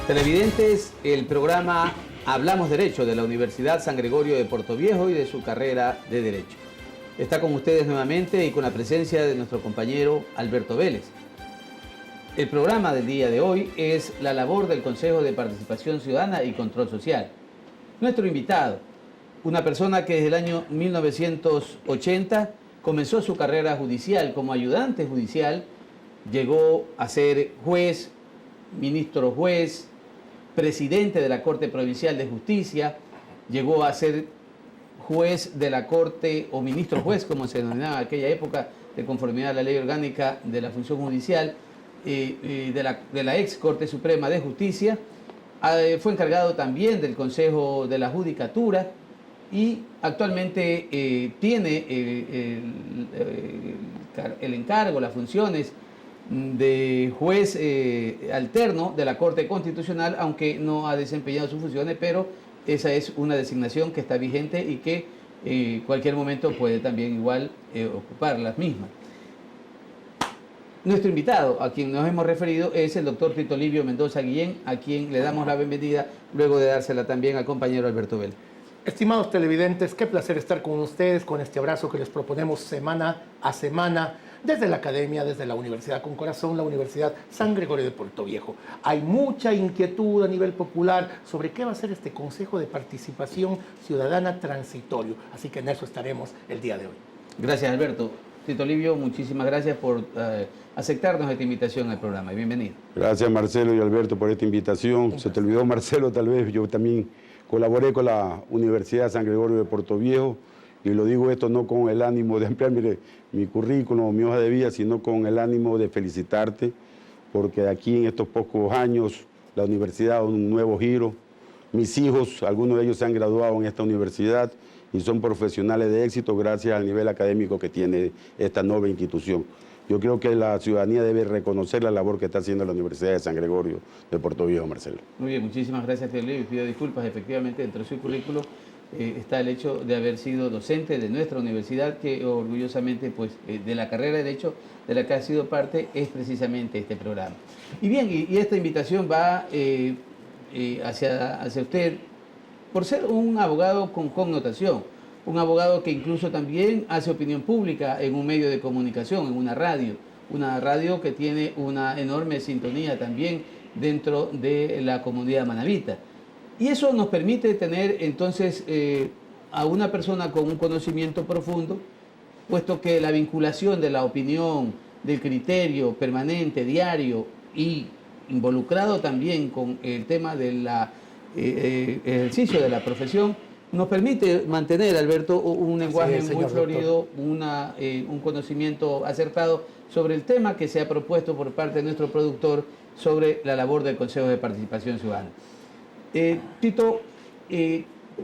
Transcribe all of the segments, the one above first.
Televidentes, el programa Hablamos Derecho de la Universidad San Gregorio de Portoviejo y de su carrera de Derecho. Está con ustedes nuevamente y con la presencia de nuestro compañero Alberto Vélez. El programa del día de hoy es la labor del Consejo de Participación Ciudadana y Control Social. Nuestro invitado, una persona que desde el año 1980 comenzó su carrera judicial como ayudante judicial, llegó a ser juez, ministro juez, presidente de la Corte Provincial de Justicia, llegó a ser juez de la Corte o ministro juez, como se denominaba en aquella época, de conformidad a la Ley Orgánica de la Función Judicial de la ex Corte Suprema de Justicia. Fue encargado también del Consejo de la Judicatura y actualmente tiene el encargo, las funciones de juez alterno de la Corte Constitucional, aunque no ha desempeñado sus funciones, pero esa es una designación que está vigente y que cualquier momento puede también igual ocupar las mismas. Nuestro invitado, a quien nos hemos referido, es el doctor Tito Livio Mendoza Guillén, a quien le damos la bienvenida, luego de dársela también al compañero Alberto Vélez. Estimados televidentes, qué placer estar con ustedes, con este abrazo que les proponemos semana a semana, desde la academia, desde la Universidad con Corazón, la Universidad San Gregorio de Portoviejo. Hay mucha inquietud a nivel popular sobre qué va a ser este Consejo de Participación Ciudadana transitorio, así que en eso estaremos el día de hoy. Gracias, Alberto. Tito Livio, muchísimas gracias por aceptarnos esta invitación al programa y bienvenido. Gracias, Marcelo y Alberto, por esta invitación. Se te olvidó, Marcelo, tal vez yo también colaboré con la Universidad San Gregorio de Portoviejo, y lo digo esto no con el ánimo de ampliar mi currículum o mi hoja de vida, sino con el ánimo de felicitarte, porque aquí en estos pocos años la universidad ha dado un nuevo giro. Mis hijos, algunos de ellos se han graduado en esta universidad y son profesionales de éxito gracias al nivel académico que tiene esta nueva institución. Yo creo que la ciudadanía debe reconocer la labor que está haciendo la Universidad de San Gregorio de Portoviejo, Marcelo. Muy bien, muchísimas gracias, Tito Livio. Pido disculpas, efectivamente, dentro de su currículo está el hecho de haber sido docente de nuestra universidad, que orgullosamente, pues, de la carrera de Derecho de la que ha sido parte, es precisamente este programa. Y bien, y esta invitación va hacia usted por ser un abogado con connotación, un abogado que incluso también hace opinión pública en un medio de comunicación, en una radio que tiene una enorme sintonía también dentro de la comunidad manabita. Y eso nos permite tener entonces a una persona con un conocimiento profundo, puesto que la vinculación de la opinión, del criterio permanente, diario y involucrado también con el tema del ejercicio de la profesión, nos permite mantener, Alberto, un lenguaje muy florido, un conocimiento acertado sobre el tema que se ha propuesto por parte de nuestro productor sobre la labor del Consejo de Participación Ciudadana. Tito,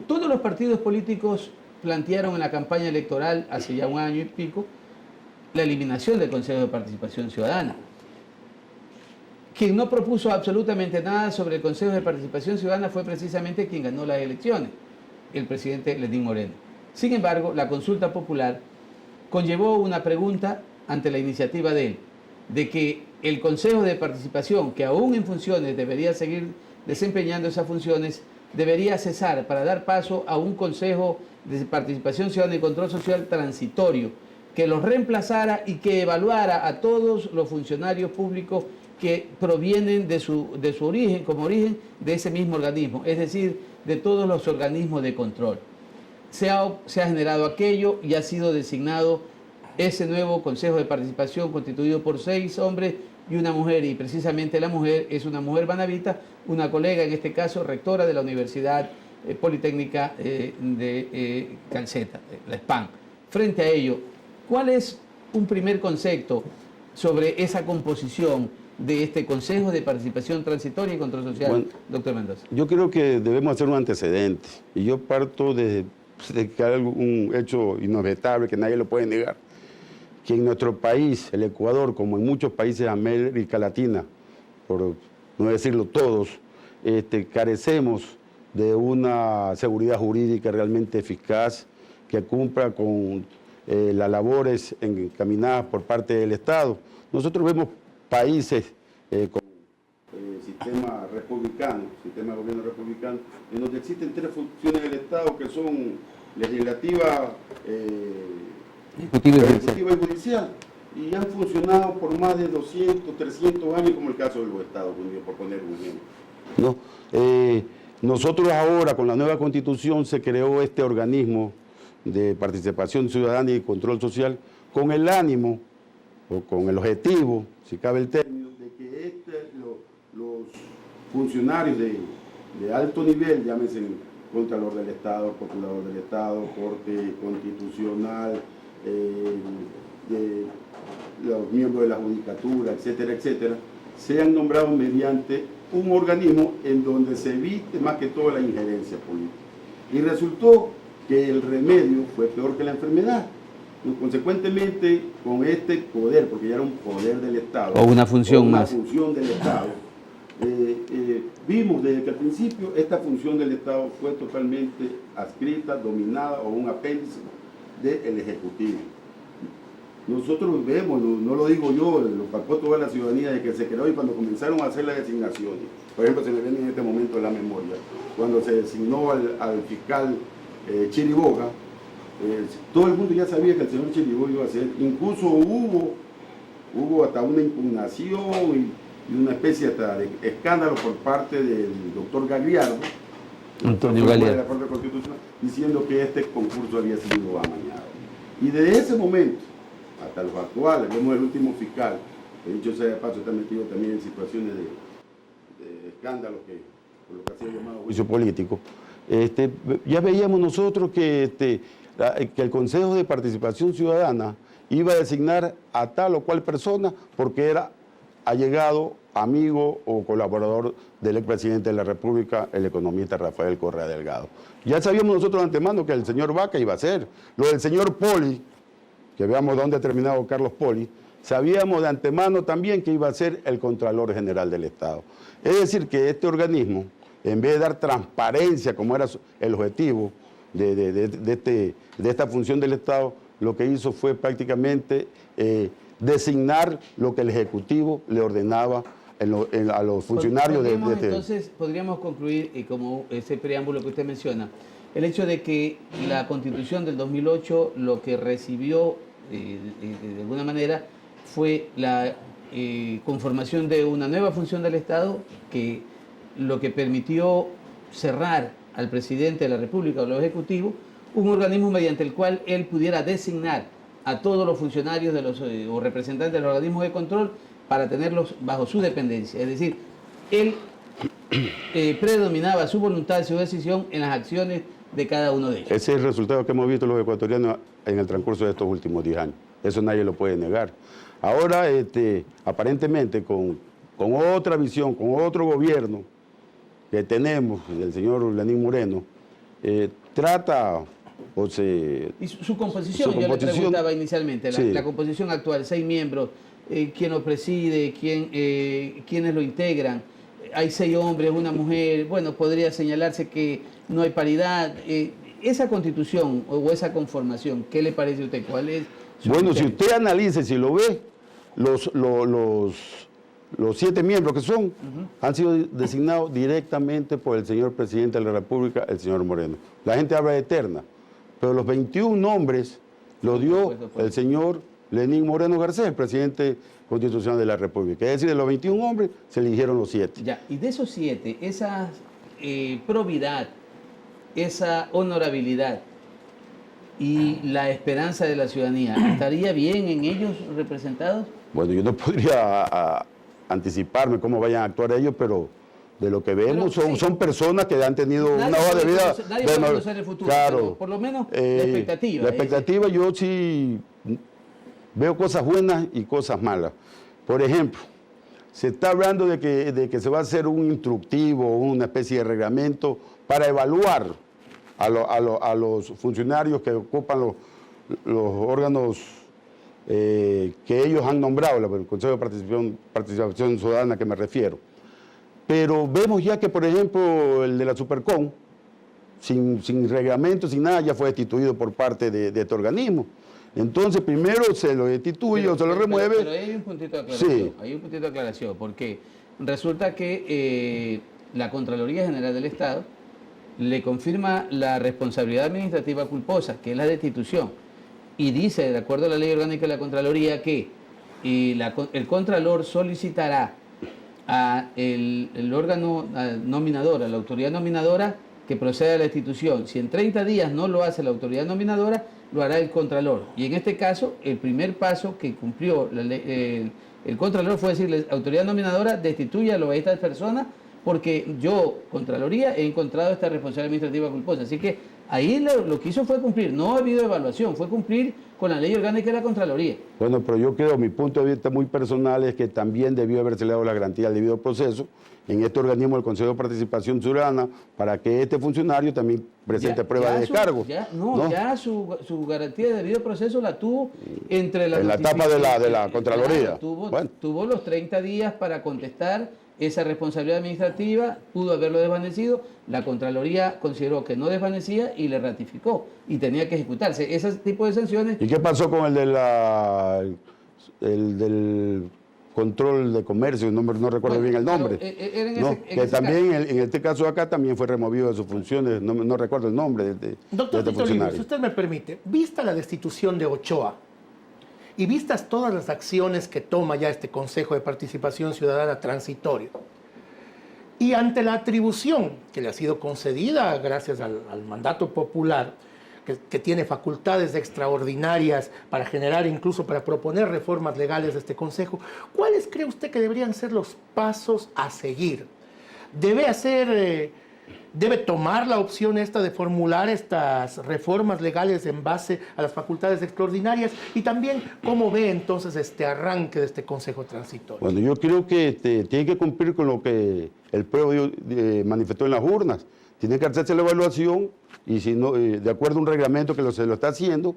todos los partidos políticos plantearon en la campaña electoral hace ya un año y pico la eliminación del Consejo de Participación Ciudadana. Quien no propuso absolutamente nada sobre el Consejo de Participación Ciudadana fue precisamente quien ganó las elecciones, el presidente Lenín Moreno. Sin embargo, la consulta popular conllevó una pregunta ante la iniciativa de él, de que el Consejo de Participación, que aún en funciones debería seguir desempeñando esas funciones, debería cesar para dar paso a un Consejo de Participación Ciudadana y Control Social transitorio, que los reemplazara y que evaluara a todos los funcionarios públicos que provienen de su origen, como origen de ese mismo organismo, es decir, de todos los organismos de control. Se ha generado aquello y ha sido designado ese nuevo Consejo de Participación constituido por 6 hombres y una mujer, y precisamente la mujer es una mujer manabita, una colega, en este caso rectora de la Universidad Politécnica de Calceta, la SPAN. Frente a ello, ¿cuál es un primer concepto sobre esa composición de este Consejo de Participación Transitoria y Control Social, bueno, doctor Mendoza? Yo creo que debemos hacer un antecedente, y yo parto de que hay un hecho inobjetable que nadie lo puede negar, que en nuestro país, el Ecuador, como en muchos países de América Latina, por no decirlo todos, carecemos de una seguridad jurídica realmente eficaz que cumpla con las labores encaminadas por parte del Estado. Nosotros vemos países con sistema república republicano, sistema de gobierno republicano, en donde existen 3 funciones del Estado que son legislativa, ejecutiva y judicial, y han funcionado por más de 200, 300 años, como el caso de los Estados Unidos, por poner un ejemplo. ¿No? Nosotros ahora, con la nueva Constitución, se creó este organismo de participación ciudadana y control social con el ánimo, o con el objetivo, si cabe el término, de que los funcionarios de alto nivel, llámese Contralor del Estado, Procurador del Estado, Corte Constitucional, los miembros de la Judicatura, etcétera, etcétera, sean nombrados mediante un organismo en donde se evite más que todo la injerencia política. Y resultó que el remedio fue peor que la enfermedad. Consecuentemente, con este poder, porque ya era un poder del Estado, o una función una más, función del Estado, vimos desde que al principio esta función del Estado fue totalmente adscrita, dominada o un apéndice del Ejecutivo. Nosotros vemos, no lo digo yo, lo palpó toda la ciudadanía de que se creó, y cuando comenzaron a hacer las designaciones, por ejemplo, se me viene en este momento en la memoria, cuando se designó al fiscal Chiriboga, todo el mundo ya sabía que el señor Chiriboga iba a ser, incluso hubo hasta una impugnación y una especie hasta de escándalo por parte del doctor Gagliardo, Antonio de la Gagliardo, Corte Constitucional, diciendo que este concurso había sido amañado. Y desde ese momento hasta los actuales, vemos el último fiscal, que dicho sea de paso, está metido también en situaciones de escándalos, por lo que ha sido llamado juicio político. Ya veíamos nosotros que el Consejo de Participación Ciudadana iba a designar a tal o cual persona porque era allegado, amigo o colaborador del expresidente de la República, el economista Rafael Correa Delgado. Ya sabíamos nosotros de antemano que el señor Vaca iba a ser. Lo del señor Poli, que veamos dónde ha terminado Carlos Poli, sabíamos de antemano también que iba a ser el Contralor General del Estado. Es decir, que este organismo, en vez de dar transparencia, como era el objetivo de esta función del Estado, lo que hizo fue prácticamente designar lo que el Ejecutivo le ordenaba a los funcionarios Entonces, podríamos concluir, como ese preámbulo que usted menciona, el hecho de que la Constitución del 2008 lo que recibió de alguna manera fue la conformación de una nueva función del Estado, que lo que permitió cerrar al presidente de la República o al Ejecutivo un organismo mediante el cual él pudiera designar a todos los funcionarios o representantes de los organismos de control para tenerlos bajo su dependencia. Es decir, él predominaba su voluntad, su decisión en las acciones de cada uno de ellos. Ese es el resultado que hemos visto los ecuatorianos en el transcurso de estos últimos 10 años. Eso nadie lo puede negar. Ahora, aparentemente, con otra visión, con otro gobierno que tenemos, del señor Lenín Moreno, trata... Y su composición, yo le preguntaba inicialmente, sí. La composición actual, 6 miembros, ¿quién lo preside? ¿Quiénes lo integran? Hay 6 hombres, una mujer, bueno, podría señalarse que no hay paridad. Esa constitución o esa conformación, ¿qué le parece a usted? ¿Cuál es su Bueno, criterio? si usted analiza, si lo ve, los 7 miembros que son, han sido designados directamente por el señor presidente de la República, el señor Moreno. La gente habla de terna, pero los 21 nombres los dio el señor Lenín Moreno Garcés, el presidente constitucional de la República. Es decir, de los 21 hombres se eligieron los 7. Ya, y de esos 7, esa probidad, esa honorabilidad y la esperanza de la ciudadanía, ¿estaría bien en ellos representados? Bueno, yo no podría anticiparme cómo vayan a actuar ellos, pero de lo que vemos son personas que han tenido una hoja de vida. Nadie puede conocer el futuro, claro, pero por lo menos la expectativa. La expectativa, yo sí veo cosas buenas y cosas malas. Por ejemplo, se está hablando de que se va a hacer un instructivo, una especie de reglamento para evaluar a los funcionarios que ocupan los órganos que ellos han nombrado, el Consejo de Participación Ciudadana que me refiero. Pero vemos ya que, por ejemplo, el de la Supercom, sin reglamento, sin nada, ya fue destituido por parte de este organismo. Entonces, primero se lo destituye o se lo remueve. Pero hay un puntito de aclaración, sí. Hay un puntito de aclaración, porque resulta que la Contraloría General del Estado le confirma la responsabilidad administrativa culposa, que es la destitución, y dice, de acuerdo a la Ley Orgánica de la Contraloría, que el Contralor solicitará a el órgano nominador, a la autoridad nominadora, que proceda a la destitución. Si en 30 días no lo hace la autoridad nominadora, lo hará el Contralor. Y en este caso, el primer paso que cumplió el Contralor fue decirle, autoridad nominadora, destitúyalo a estas personas, porque yo, Contraloría, he encontrado esta responsabilidad administrativa culposa. Así que ahí lo que hizo fue cumplir. No ha habido evaluación, fue cumplir con la ley orgánica de la Contraloría. Bueno, pero yo creo, mi punto de vista muy personal es que también debió haberse dado la garantía al debido proceso en este organismo del Consejo de Participación Ciudadana para que este funcionario también presente prueba de descargo. Ya su garantía de debido proceso la tuvo en la etapa de la Contraloría. Claro, tuvo los 30 días para contestar esa responsabilidad administrativa, pudo haberlo desvanecido, la Contraloría consideró que no desvanecía y le ratificó y tenía que ejecutarse. Ese tipo de sanciones... ¿Y qué pasó con el del control de comercio? No recuerdo bien el nombre. En este caso acá también fue removido de sus funciones, no recuerdo el nombre de Doctor este Tito Olivo, funcionario. si usted me permite, vista la destitución de Ochoa y vistas todas las acciones que toma ya este Consejo de Participación Ciudadana transitorio, y ante la atribución que le ha sido concedida gracias al mandato popular, que tiene facultades extraordinarias para generar, incluso para proponer reformas legales de este Consejo, ¿cuáles cree usted que deberían ser los pasos a seguir? ¿Debe tomar la opción esta de formular estas reformas legales en base a las facultades extraordinarias? Y también, ¿cómo ve entonces este arranque de este Consejo Transitorio? Bueno, yo creo que tiene que cumplir con lo que el pueblo manifestó en las urnas. Tiene que hacerse la evaluación y si no, de acuerdo a un reglamento que se lo está haciendo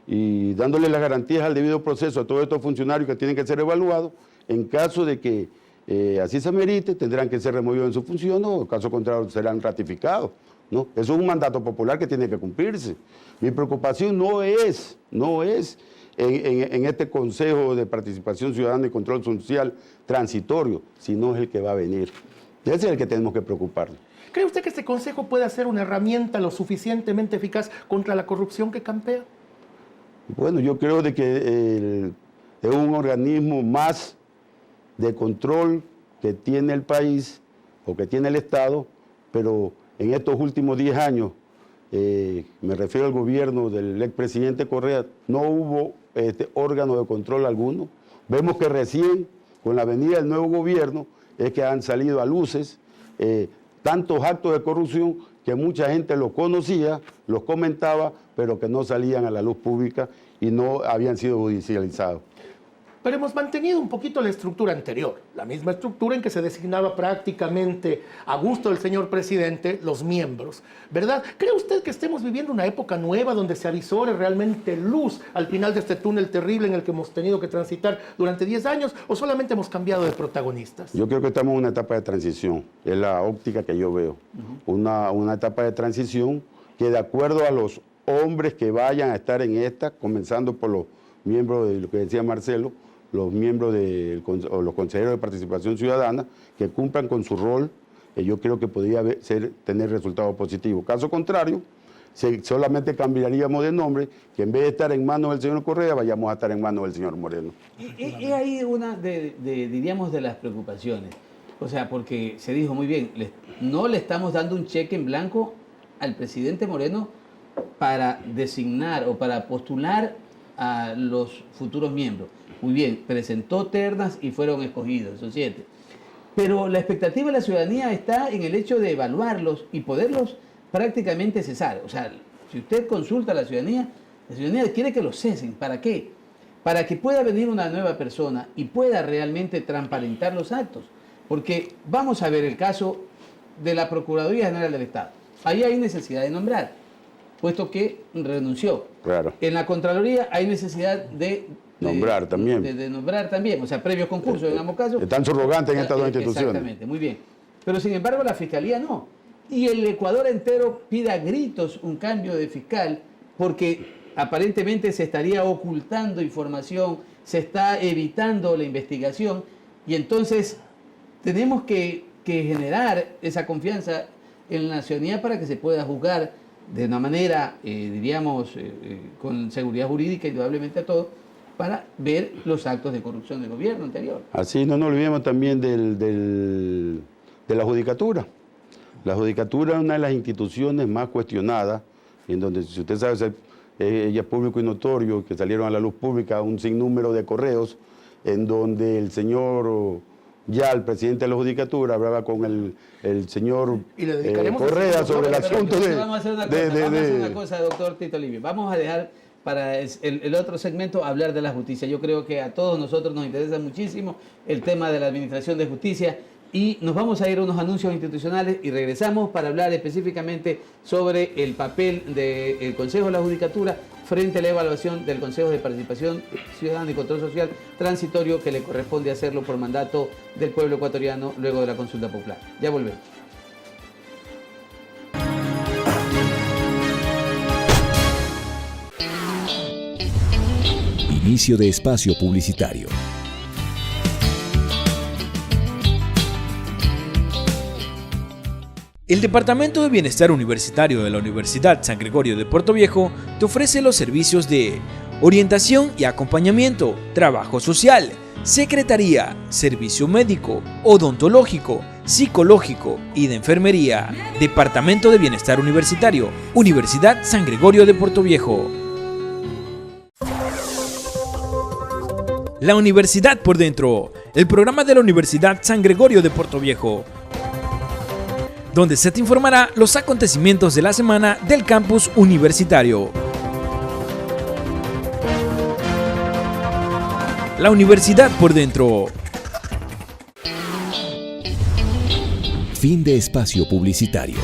y dándole las garantías al debido proceso a todos estos funcionarios que tienen que ser evaluados, en caso de que así se merite, tendrán que ser removidos en su función o, caso contrario, serán ratificados, ¿no? Eso es un mandato popular que tiene que cumplirse. Mi preocupación no es en este Consejo de Participación Ciudadana y Control Social transitorio, sino es el que va a venir. Ese es el que tenemos que preocuparnos. ¿Cree usted que este Consejo puede ser una herramienta lo suficientemente eficaz contra la corrupción que campea? Bueno, yo creo de que es un organismo más de control que tiene el país o que tiene el Estado, pero en estos últimos 10 años, me refiero al gobierno del expresidente Correa, no hubo órgano de control alguno. Vemos que recién, con la venida del nuevo gobierno, es que han salido a luces tantos actos de corrupción que mucha gente los conocía, los comentaba, pero que no salían a la luz pública y no habían sido judicializados. Pero hemos mantenido un poquito la estructura anterior, la misma estructura en que se designaba prácticamente a gusto del señor presidente los miembros, ¿verdad? ¿Cree usted que estemos viviendo una época nueva donde se avisore realmente luz al final de este túnel terrible en el que hemos tenido que transitar durante 10 años o solamente hemos cambiado de protagonistas? Yo creo que estamos en una etapa de transición, es la óptica que yo veo, una etapa de transición que de acuerdo a los hombres que vayan a estar en esta, comenzando por los miembros de lo que decía Marcelo, los miembros o los consejeros de participación ciudadana que cumplan con su rol, yo creo que podría tener resultados positivos. Caso contrario, solamente cambiaríamos de nombre, que en vez de estar en manos del señor Correa, vayamos a estar en manos del señor Moreno. Es ahí una diríamos, de las preocupaciones. O sea, porque se dijo muy bien, no le estamos dando un cheque en blanco al presidente Moreno para designar o para postular a los futuros miembros. Muy bien, presentó ternas y fueron escogidos, esos 7. Pero la expectativa de la ciudadanía está en el hecho de evaluarlos y poderlos prácticamente cesar. O sea, si usted consulta a la ciudadanía quiere que los cesen. ¿Para qué? Para que pueda venir una nueva persona y pueda realmente transparentar los actos. Porque vamos a ver el caso de la Procuraduría General del Estado. Ahí hay necesidad de nombrar, puesto que renunció. Claro. En la Contraloría hay necesidad de nombrar también. De nombrar también, o sea, previos concursos en ambos casos. Están subrogantes en estas dos instituciones. Exactamente, muy bien. Pero sin embargo la Fiscalía no. Y el Ecuador entero pide a gritos un cambio de fiscal porque aparentemente se estaría ocultando información, se está evitando la investigación y entonces tenemos que que generar esa confianza en la ciudadanía para que se pueda juzgar de una manera, diríamos, con seguridad jurídica, indudablemente a todos, para ver los actos de corrupción del gobierno anterior. Así no nos olvidemos también de la judicatura. La judicatura es una de las instituciones más cuestionadas, en donde, si usted sabe, ella es público y notorio, que salieron a la luz pública un sinnúmero de correos, en donde el señor ya el presidente de la judicatura hablaba con el señor Correa sobre el asunto de... Vamos a hacer una cosa, doctor Tito Livio. Vamos a dejar para el otro segmento hablar de la justicia. Yo creo que a todos nosotros nos interesa muchísimo el tema de la administración de justicia y nos vamos a ir a unos anuncios institucionales y regresamos para hablar específicamente sobre el papel del Consejo de la Judicatura frente a la evaluación del Consejo de Participación Ciudadana y Control Social transitorio que le corresponde hacerlo por mandato del pueblo ecuatoriano luego de la consulta popular. Ya volvemos. Inicio de espacio publicitario. El Departamento de Bienestar Universitario de la Universidad San Gregorio de Puerto Viejo te ofrece los servicios de orientación y acompañamiento, trabajo social, secretaría, servicio médico, odontológico, psicológico y de enfermería. Departamento de Bienestar Universitario, Universidad San Gregorio de Puerto Viejo. La Universidad por Dentro, el programa de la Universidad San Gregorio de Puerto Viejo, donde se te informará los acontecimientos de la semana del campus universitario. La Universidad por Dentro. Fin de espacio publicitario.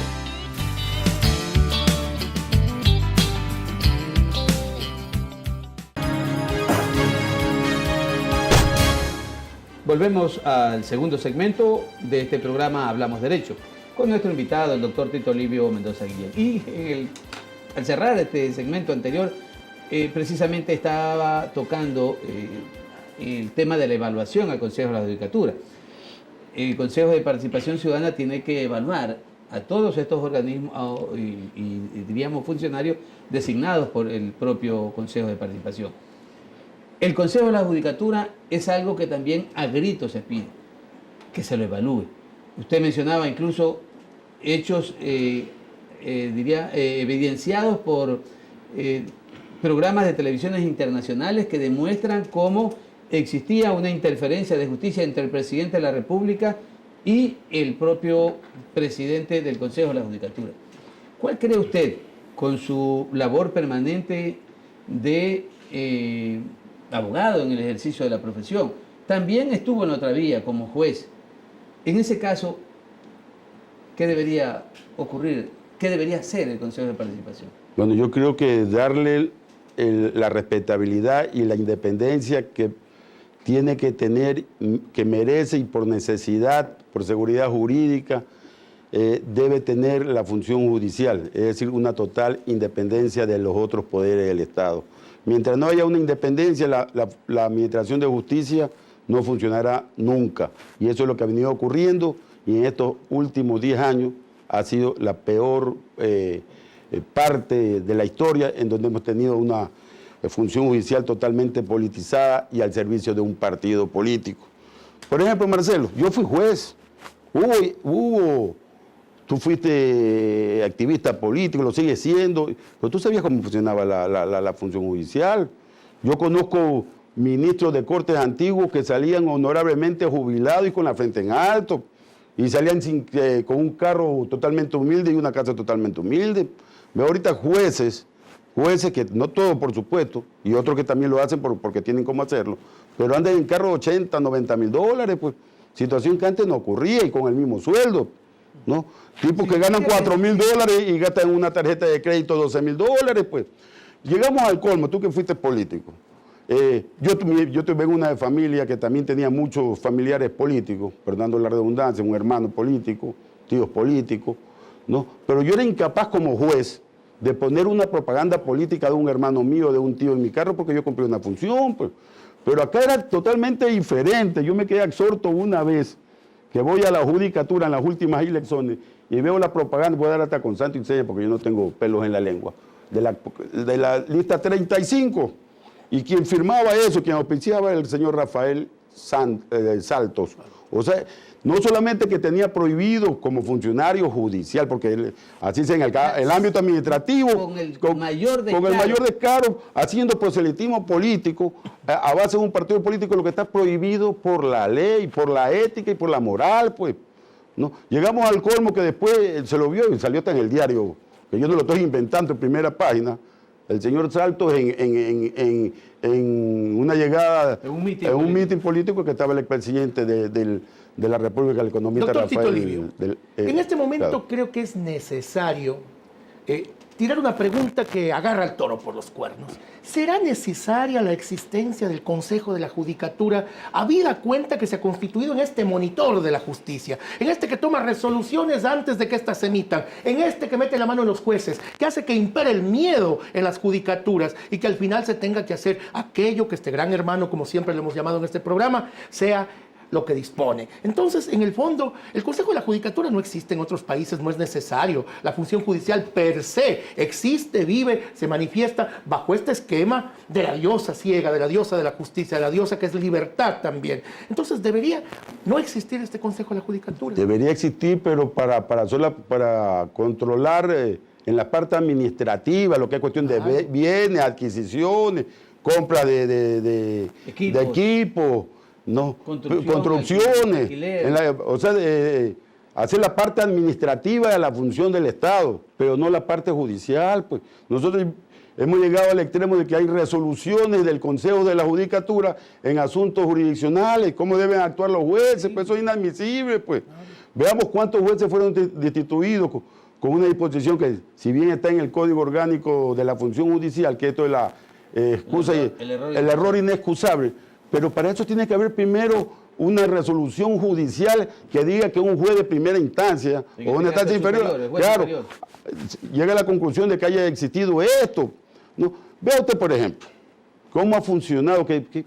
Volvemos al segundo segmento de este programa Hablamos Derecho, con nuestro invitado, el doctor Tito Livio Mendoza Guillén. Y al cerrar este segmento anterior, precisamente estaba tocando el tema de la evaluación al Consejo de la Judicatura. El Consejo de Participación Ciudadana tiene que evaluar a todos estos organismos y diríamos funcionarios designados por el propio Consejo de Participación. El Consejo de la Judicatura es algo que también a gritos se pide, que se lo evalúe. Usted mencionaba incluso hechos, evidenciados por programas de televisiones internacionales que demuestran cómo existía una interferencia de justicia entre el presidente de la República y el propio presidente del Consejo de la Judicatura. ¿Cuál cree usted, con su labor permanente de abogado en el ejercicio de la profesión, también estuvo en otra vía como juez? En ese caso, ¿qué debería ocurrir? ¿Qué debería hacer el Consejo de Participación? Bueno, yo creo que darle la respetabilidad y la independencia que tiene que tener, que merece y por necesidad, por seguridad jurídica, debe tener la función judicial, es decir, una total independencia de los otros poderes del Estado. Mientras no haya una independencia, la administración de justicia no funcionará nunca. Y eso es lo que ha venido ocurriendo y en estos últimos 10 años ha sido la peor parte de la historia en donde hemos tenido una función judicial totalmente politizada y al servicio de un partido político. Por ejemplo, Marcelo, yo fui juez, tú fuiste activista político, lo sigues siendo, pero tú sabías cómo funcionaba la función judicial. Yo conozco ministros de cortes antiguos que salían honorablemente jubilados y con la frente en alto, y salían con un carro totalmente humilde y una casa totalmente humilde. Veo ahorita jueces que, no todos por supuesto, y otros que también lo hacen porque tienen cómo hacerlo, pero andan en carros de 80, 90 mil dólares, pues, situación que antes no ocurría y con el mismo sueldo, ¿no? Tipos que ganan 4 mil dólares y gastan en una tarjeta de crédito 12 mil dólares, pues. Llegamos al colmo, tú que fuiste político. Yo vengo de una familia que también tenía muchos familiares políticos, perdonando la redundancia, un hermano político, tíos políticos, ¿no? Pero yo era incapaz como juez de poner una propaganda política de un hermano mío, de un tío en mi carro, porque yo cumplí una función, pues. Pero acá era totalmente diferente. Yo me quedé absorto una vez que voy a la judicatura en las últimas elecciones y veo la propaganda, voy a dar hasta con santo y seña porque yo no tengo pelos en la lengua, de la lista 35, y quien firmaba eso, quien auspiciaba el señor Rafael Saltos. O sea, no solamente que tenía prohibido como funcionario judicial, porque él, así sea en el ámbito administrativo, con el mayor descaro, haciendo proselitismo político, a base de un partido político, lo que está prohibido por la ley, por la ética y por la moral, pues. ¿No? Llegamos al colmo que después se lo vio y salió hasta en el diario, que yo no lo estoy inventando en primera página, el señor Saltos en una llegada, en un mitin político que estaba el expresidente de la República, el economista Doctor Rafael. Tito Livio, en este momento claro. creo que es necesario tirar una pregunta que agarra al toro por los cuernos. ¿Será necesaria la existencia del Consejo de la Judicatura, habida cuenta que se ha constituido en este monitor de la justicia, en este que toma resoluciones antes de que éstas se emitan, en este que mete la mano en los jueces, que hace que impere el miedo en las judicaturas y que al final se tenga que hacer aquello que este gran hermano, como siempre lo hemos llamado en este programa, sea lo que dispone? Entonces, en el fondo, el Consejo de la Judicatura no existe en otros países, no es necesario. La función judicial per se existe, vive, se manifiesta bajo este esquema de la diosa ciega, de la diosa de la justicia, de la diosa que es libertad también. Entonces, ¿debería no existir este Consejo de la Judicatura? Debería existir, pero para controlar en la parte administrativa, lo que es cuestión de bienes, adquisiciones, compra de equipo, no, construcciones, o sea, hacer la parte administrativa de la función del Estado, pero no la parte judicial. Pues nosotros hemos llegado al extremo de que hay resoluciones del Consejo de la Judicatura en asuntos jurisdiccionales, cómo deben actuar los jueces, pues eso es inadmisible. Pues veamos cuántos jueces fueron destituidos con una disposición que, si bien está en el Código Orgánico de la Función Judicial, que esto es la excusa el error inexcusable. Pero para eso tiene que haber primero una resolución judicial que diga que un juez de primera instancia o una instancia inferior, claro, llega a la conclusión de que haya existido esto. ¿No? Vea usted, por ejemplo, cómo ha funcionado, que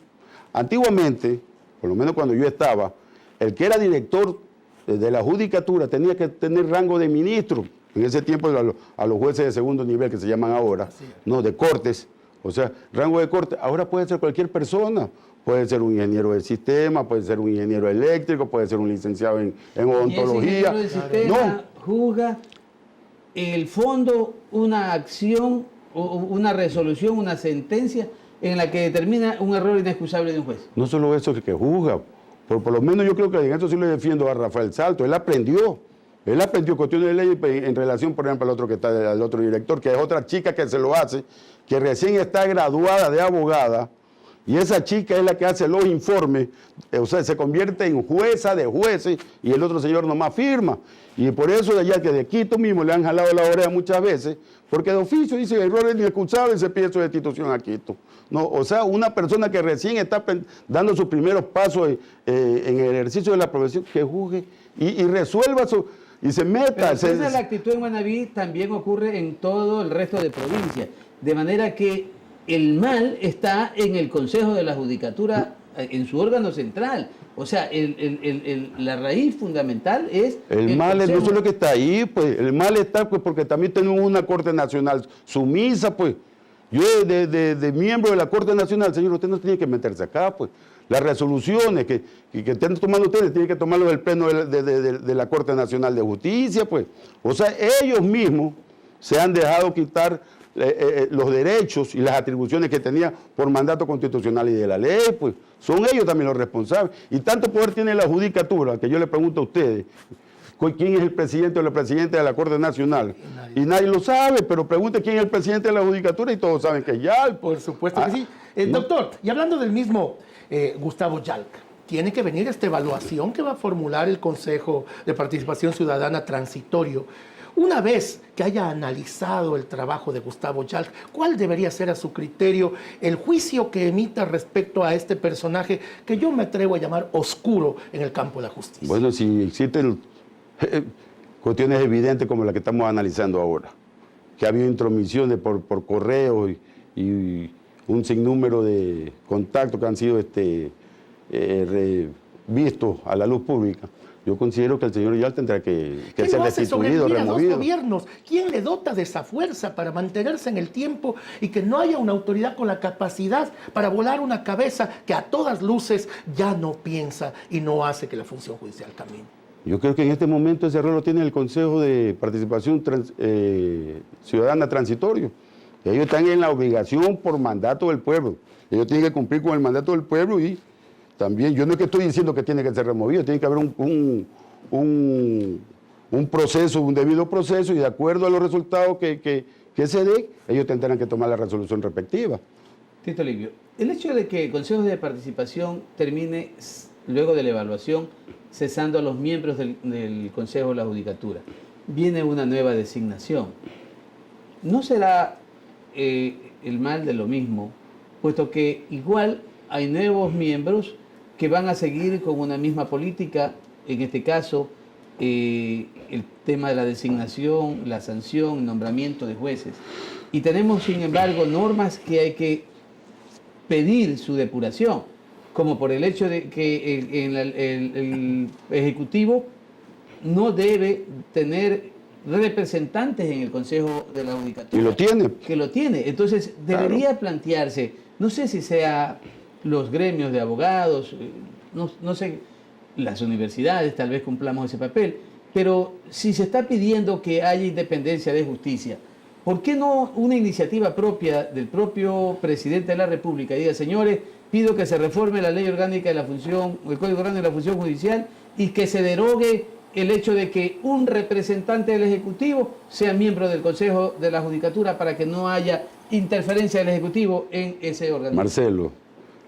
antiguamente, por lo menos cuando yo estaba, el que era director de la judicatura tenía que tener rango de ministro, en ese tiempo a los jueces de segundo nivel, que se llaman ahora, no, de cortes, o sea, rango de corte, ahora puede ser cualquier persona. Puede ser un ingeniero del sistema, puede ser un ingeniero eléctrico, puede ser un licenciado en odontología. Y ese ingeniero del sistema juzga el fondo, una acción, una resolución, una sentencia en la que determina un error inexcusable de un juez. No solo eso que juzga, por lo menos yo creo que en eso sí le defiendo a Rafael Salto. Él aprendió cuestiones de ley en relación, por ejemplo, al otro que está, al otro director, que es otra chica que se lo hace, que recién está graduada de abogada. Y esa chica es la que hace los informes, o sea, se convierte en jueza de jueces y el otro señor nomás firma. Y por eso de allá que de Quito mismo le han jalado la oreja muchas veces, porque de oficio dice error inexcusable y se pide su destitución a Quito. No, o sea, una persona que recién está dando sus primeros pasos en el ejercicio de la profesión, que juzgue y resuelva su... y se meta. Pero esa es la actitud en Manabí, también ocurre en todo el resto de provincias. De manera que el mal está en el Consejo de la Judicatura, en su órgano central. O sea, la raíz fundamental es... El mal no es solo que está ahí, pues, el mal está pues, porque también tenemos una Corte Nacional sumisa, pues. Yo de miembro de la Corte Nacional, señor, usted no tiene que meterse acá, pues. Las resoluciones que estén tomando ustedes tienen que tomarlo del pleno de la Corte Nacional de Justicia, pues. O sea, ellos mismos se han dejado quitar los derechos y las atribuciones que tenía por mandato constitucional y de la ley, pues son ellos también los responsables. Y tanto poder tiene la judicatura, que yo le pregunto a ustedes, ¿quién es el presidente o la presidenta de la Corte Nacional? Y nadie lo sabe, pero pregunte quién es el presidente de la judicatura y todos saben que es Yalp. Por supuesto que sí. Doctor, y hablando del mismo Gustavo Yalp, tiene que venir esta evaluación que va a formular el Consejo de Participación Ciudadana Transitorio. Una vez que haya analizado el trabajo de Gustavo Yalp, ¿cuál debería ser a su criterio el juicio que emita respecto a este personaje que yo me atrevo a llamar oscuro en el campo de la justicia? Bueno, si existen cuestiones evidentes como la que estamos analizando ahora, que ha habido intromisiones por correo y un sinnúmero de contactos que han sido vistos a la luz pública. yo considero que el señor Yal tendrá que ¿Quién ser lo hace destituido, sobrevivir a dos removido. gobiernos? ¿Quién le dota de esa fuerza para mantenerse en el tiempo y que no haya una autoridad con la capacidad para volar una cabeza que a todas luces ya no piensa y no hace que la función judicial camine? Yo creo que en este momento ese rol lo tiene el Consejo de Participación Ciudadana Transitorio. Ellos están en la obligación por mandato del pueblo. Ellos tienen que cumplir con el mandato del pueblo y también, yo no es que estoy diciendo que tiene que ser removido, tiene que haber un proceso, un debido proceso, y de acuerdo a los resultados que se den, ellos tendrán que tomar la resolución respectiva. Tito Livio, el hecho de que el Consejo de Participación termine, luego de la evaluación, cesando a los miembros del Consejo de la Judicatura, viene una nueva designación. ¿No será el mal de lo mismo, puesto que igual hay nuevos miembros que van a seguir con una misma política, en este caso el tema de la designación, la sanción, el nombramiento de jueces? Y tenemos, sin embargo, normas que hay que pedir su depuración, como por el hecho de que el Ejecutivo no debe tener representantes en el Consejo de la Judicatura. Y lo tiene. Que lo tiene. Entonces, debería plantearse, no sé si sea los gremios de abogados, no sé, las universidades, tal vez cumplamos ese papel, pero si se está pidiendo que haya independencia de justicia, ¿por qué no una iniciativa propia del propio presidente de la República? Diga, señores, pido que se reforme la ley orgánica de la función, el Código Orgánico de la Función Judicial, y que se derogue el hecho de que un representante del Ejecutivo sea miembro del Consejo de la Judicatura para que no haya interferencia del Ejecutivo en ese organismo? Marcelo,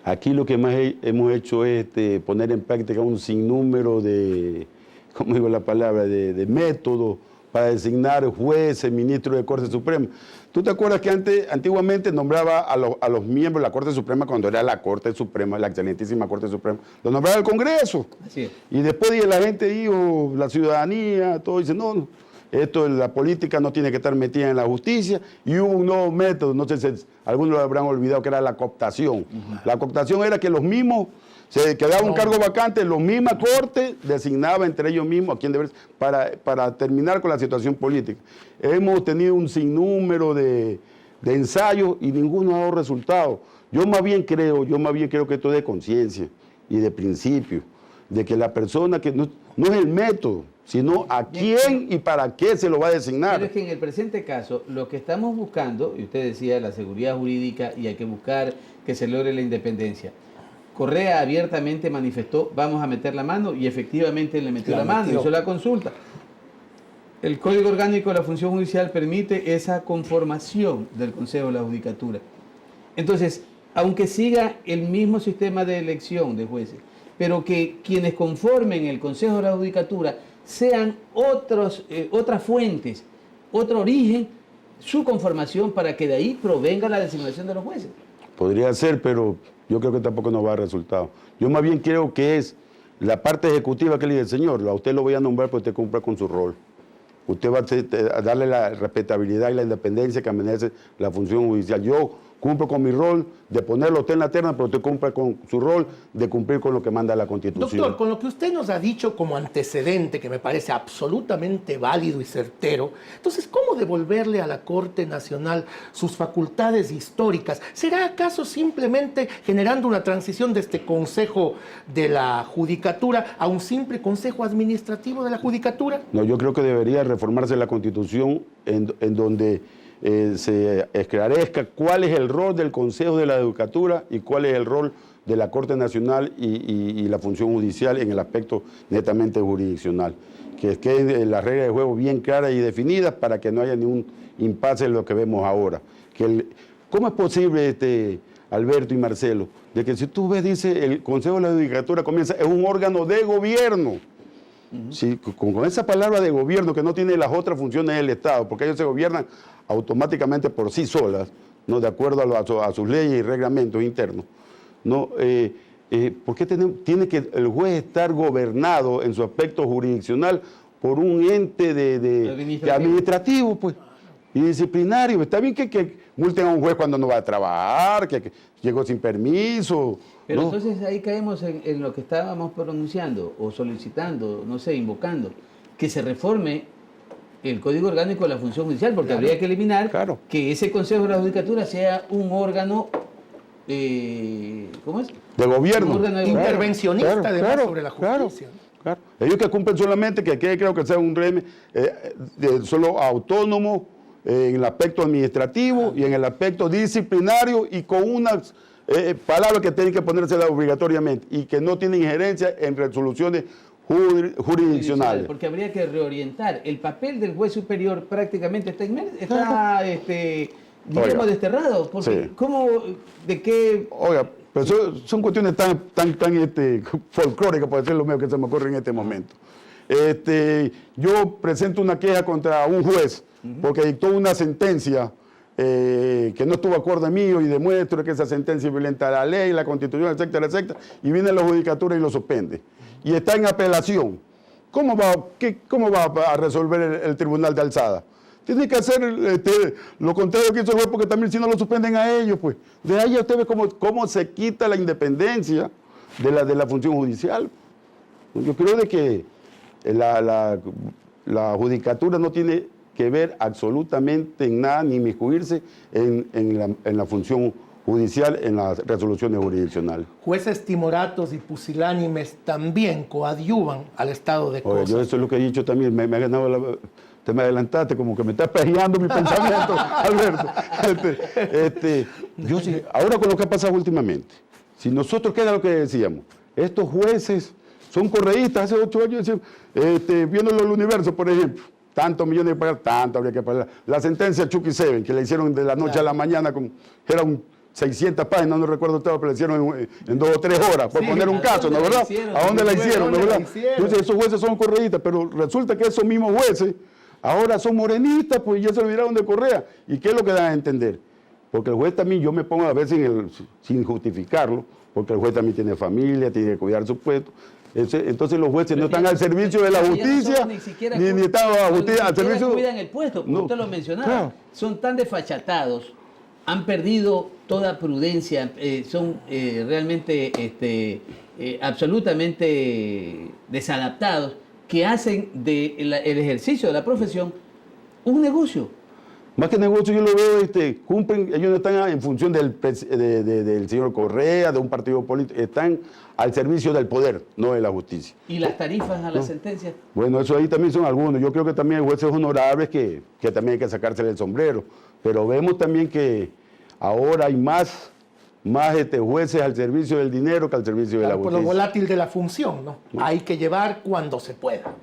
aquí lo que más hemos hecho es poner en práctica un sinnúmero de, ¿cómo digo la palabra?, de métodos para designar jueces, ministros de Corte Suprema. ¿Tú te acuerdas que antiguamente nombraba a los miembros de la Corte Suprema cuando era la Corte Suprema, la excelentísima Corte Suprema? Lo nombraba el Congreso. Así es. Y después la gente dijo, la ciudadanía, todo dice, no, esto, la política no tiene que estar metida en la justicia, y hubo un nuevo método, no sé si algunos lo habrán olvidado, que era la cooptación. La cooptación era que los mismos, se quedaba un cargo vacante, la misma corte designaba entre ellos mismos a quién deber, para terminar con la situación política. Hemos tenido un sinnúmero de ensayos y ninguno ha dado resultados. Yo más bien creo que esto es de conciencia y de principio, de que la persona que no es el método, sino a quién y para qué se lo va a designar. Pero es que en el presente caso, lo que estamos buscando, y usted decía la seguridad jurídica y hay que buscar que se logre la independencia. Correa abiertamente manifestó, vamos a meter la mano, y efectivamente le metió la mano, hizo la consulta. El Código Orgánico de la Función Judicial permite esa conformación del Consejo de la Judicatura. Entonces, aunque siga el mismo sistema de elección de jueces, pero que quienes conformen el Consejo de la Judicatura sean otras fuentes, otro origen, su conformación, para que de ahí provenga la designación de los jueces. Podría ser, pero yo creo que tampoco nos va a dar resultado. Yo más bien creo que es la parte ejecutiva que le dice, señor, a usted lo voy a nombrar porque usted cumpla con su rol. Usted va a darle la respetabilidad y la independencia que merece la función judicial. Yo cumplo con mi rol de ponerlo usted en la terna, pero usted cumple con su rol de cumplir con lo que manda la Constitución. Doctor, con lo que usted nos ha dicho como antecedente, que me parece absolutamente válido y certero, entonces, ¿cómo devolverle a la Corte Nacional sus facultades históricas? ¿Será acaso simplemente generando una transición de este Consejo de la Judicatura a un simple Consejo Administrativo de la Judicatura? No, yo creo que debería reformarse la Constitución en donde se esclarezca cuál es el rol del Consejo de la Judicatura y cuál es el rol de la Corte Nacional y la función judicial en el aspecto netamente jurisdiccional. Que queden las reglas de juego bien claras y definidas para que no haya ningún impasse en lo que vemos ahora. ¿Cómo es posible, Alberto y Marcelo, de que si tú ves, dice, el Consejo de la Judicatura es un órgano de gobierno? Sí, con esa palabra de gobierno que no tiene las otras funciones del Estado, porque ellos se gobiernan automáticamente por sí solas, ¿no? De acuerdo a sus leyes y reglamentos internos, ¿no? ¿Por qué tiene que el juez estar gobernado en su aspecto jurisdiccional por un ente administrativo? Pues y disciplinario. Está bien que multen a un juez cuando no va a trabajar, que llegó sin permiso. Pero ¿no? entonces ahí caemos en lo que estábamos pronunciando o solicitando, no sé, invocando, que se reforme el Código Orgánico de la Función Judicial, porque habría que eliminar que ese Consejo de la Judicatura sea un órgano, ¿cómo es? De gobierno. Un órgano de Intervencionista, además, sobre la justicia. Claro. Ellos que cumplen solamente, que creo que sea un régimen solo autónomo en el aspecto administrativo y en el aspecto disciplinario y con unas palabras que tienen que ponérselas obligatoriamente y que no tienen injerencia en resoluciones jurisdiccionales. Porque habría que reorientar. El papel del juez superior prácticamente está digamos, desterrado. Porque Sí. ¿cómo, de qué? Oiga, pero son cuestiones tan folclóricas, por decirlo mío, que se me ocurre en este momento. Yo presento una queja contra un juez porque dictó una sentencia que no estuvo acorde mío y demuestro que esa sentencia violenta la ley, la Constitución, etcétera, etcétera, y viene la judicatura y lo suspende. Y está en apelación. ¿Cómo va a resolver el tribunal de alzada? Tiene que hacer lo contrario que hizo el juez, porque también si no lo suspenden a ellos, pues. De ahí usted ve cómo se quita la independencia de la función judicial. Yo creo de que la judicatura no tiene que ver absolutamente en nada, ni inmiscuirse en la función judicial, en las resoluciones jurisdiccionales. Jueces timoratos y pusilánimes también coadyuvan al estado de cosas. Yo eso es lo que he dicho también, me ha ganado te me adelantaste, como que me estás peleando mi pensamiento, Alberto. Yo sí, ahora con lo que ha pasado últimamente, si nosotros, ¿qué era lo que decíamos? Estos jueces son correístas, hace 8 años decíamos, viéndolo el Universo, por ejemplo, tantos millones de pagar, tanto habría que pagar. La sentencia Chucky Seven, que le hicieron de la noche a la mañana, eran 600 páginas, no recuerdo todo, pero le hicieron en 2 o 3 horas, por poner un caso, ¿no verdad? ¿A dónde la hicieron, no verdad? Entonces esos jueces son correístas, pero resulta que esos mismos jueces ahora son morenistas, pues ya se olvidaron de Correa. ¿Y qué es lo que dan a entender? Porque el juez también, yo me pongo a veces sin justificarlo, porque el juez también tiene familia, tiene que cuidar su puesto. Entonces los jueces no están al servicio de la justicia, ni están al servicio... cuidan el puesto, como usted lo mencionaba. Claro. Son tan desfachatados, han perdido toda prudencia, son realmente absolutamente desadaptados, que hacen del ejercicio de la profesión un negocio. Más que negocio, yo lo veo, cumplen, ellos no están en función del señor Correa, de un partido político, están al servicio del poder, no de la justicia. ¿Y las tarifas a las sentencias? Bueno, eso ahí también son algunos. Yo creo que también hay jueces honorables que también hay que sacársele el sombrero. Pero vemos también que ahora hay más jueces al servicio del dinero que al servicio de la justicia. Por lo volátil de la función, ¿no? Hay que llevar cuando se pueda.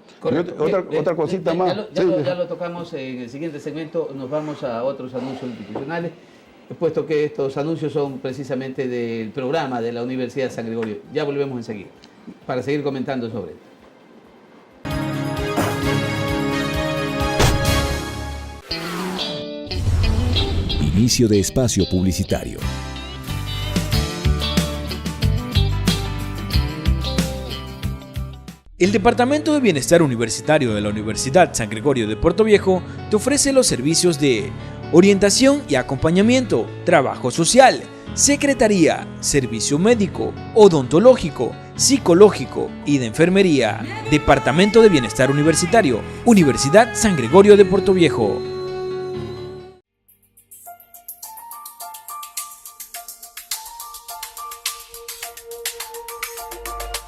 Otra cosita más. Ya lo tocamos en el siguiente segmento, nos vamos a otros anuncios institucionales, puesto que estos anuncios son precisamente del programa de la Universidad de San Gregorio. Ya volvemos enseguida para seguir comentando sobre esto. Inicio de espacio publicitario. El Departamento de Bienestar Universitario de la Universidad San Gregorio de Puerto Viejo te ofrece los servicios de orientación y acompañamiento, trabajo social, secretaría, servicio médico, odontológico, psicológico y de enfermería. Departamento de Bienestar Universitario, Universidad San Gregorio de Puerto Viejo.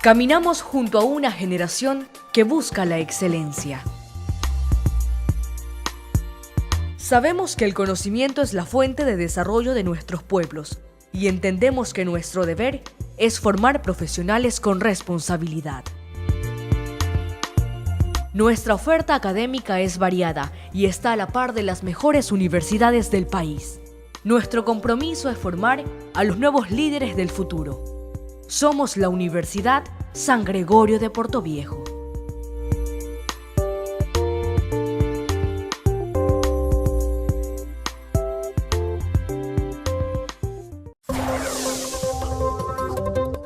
Caminamos junto a una generación que busca la excelencia. Sabemos que el conocimiento es la fuente de desarrollo de nuestros pueblos y entendemos que nuestro deber es formar profesionales con responsabilidad. Nuestra oferta académica es variada y está a la par de las mejores universidades del país. Nuestro compromiso es formar a los nuevos líderes del futuro. Somos la Universidad San Gregorio de Puerto Viejo.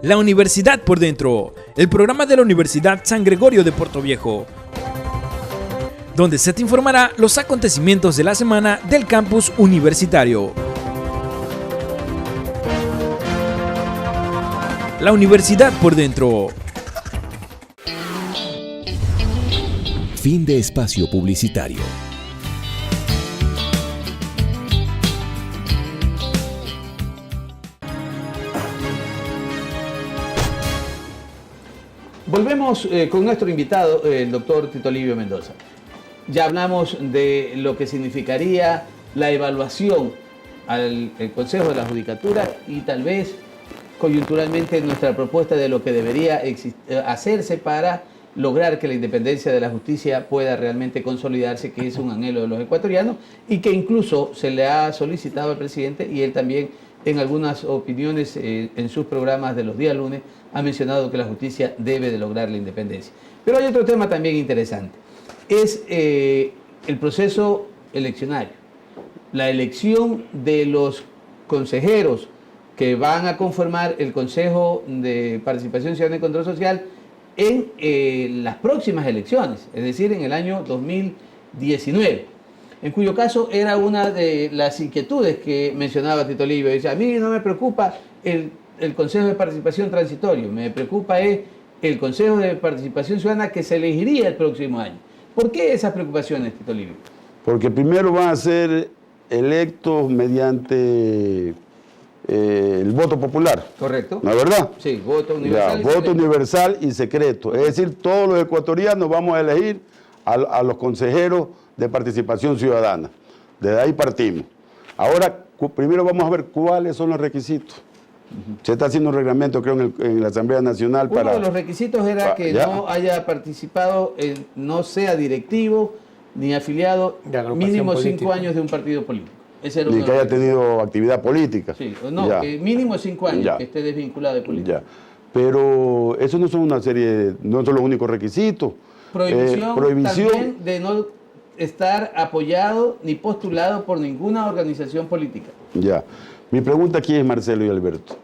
La Universidad por Dentro, el programa de la Universidad San Gregorio de Puerto Viejo. donde se te informará los acontecimientos de la semana del campus universitario. La universidad por dentro. Fin de espacio publicitario. Volvemos con nuestro invitado, el doctor Tito Livio Mendoza. Ya hablamos de lo que significaría la evaluación al Consejo de la Judicatura y tal vez coyunturalmente nuestra propuesta de lo que debería hacerse para lograr que la independencia de la justicia pueda realmente consolidarse, que es un anhelo de los ecuatorianos y que incluso se le ha solicitado al presidente y él también en algunas opiniones en sus programas de los días lunes ha mencionado que la justicia debe de lograr la independencia. Pero hay otro tema también interesante, es el proceso eleccionario, la elección de los consejeros que van a conformar el Consejo de Participación Ciudadana y Control Social en las próximas elecciones, es decir, en el año 2019, en cuyo caso era una de las inquietudes que mencionaba Tito Livio. Dice, a mí no me preocupa el Consejo de Participación Transitorio, me preocupa es el Consejo de Participación Ciudadana que se elegiría el próximo año. ¿Por qué esas preocupaciones, Tito Livio? Porque primero van a ser electos mediante el voto popular. Correcto. ¿No es verdad? Sí, voto universal. Ya, voto universal y secreto. Es decir, todos los ecuatorianos vamos a elegir a los consejeros de participación ciudadana. Desde ahí partimos. Ahora, primero vamos a ver cuáles son los requisitos. Se está haciendo un reglamento, creo, en la Asamblea Nacional para... Uno de los requisitos era que no haya participado, no sea directivo ni afiliado mínimo 5 años de un partido político. Ese era ni que haya tenido actividad política. Sí, no, que mínimo 5 años que esté desvinculado de política. Pero eso no son una serie, no son los únicos requisitos. Prohibición también de no estar apoyado ni postulado por ninguna organización política. Ya. Mi pregunta aquí es, Marcelo y Alberto.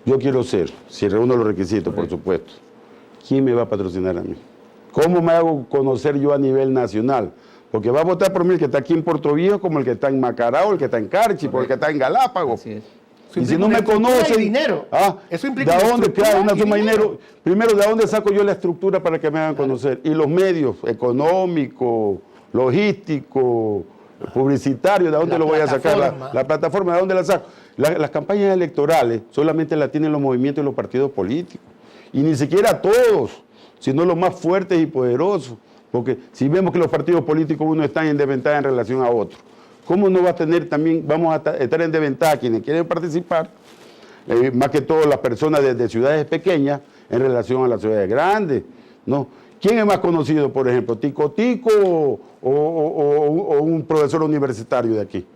Yo quiero ser, si reúno los requisitos, por supuesto, ¿quién me va a patrocinar a mí? ¿Cómo me hago conocer yo a nivel nacional? Porque va a votar por mí el que está aquí en Puerto Viejo, como el que está en Macarao, el que está en Carchi, por el que está en Galápagos. Así es. Y si no me conocen, dinero. Eso implica ¿de dónde? Claro, una suma de dinero. Primero, ¿de dónde saco yo la estructura para que me hagan conocer? Y los medios económicos, logísticos, publicitarios, ¿de dónde lo voy a sacar? La plataforma, ¿de dónde la saco? Las campañas electorales solamente la tienen los movimientos y los partidos políticos. Y ni siquiera todos, sino los más fuertes y poderosos. Porque si vemos que los partidos políticos uno están en desventaja en relación a otro, ¿cómo no va a tener también, vamos a estar en desventaja quienes quieren participar, más que todo las personas de ciudades pequeñas en relación a las ciudades grandes, ¿no? ¿Quién es más conocido, por ejemplo, Tico Tico o un profesor universitario de aquí?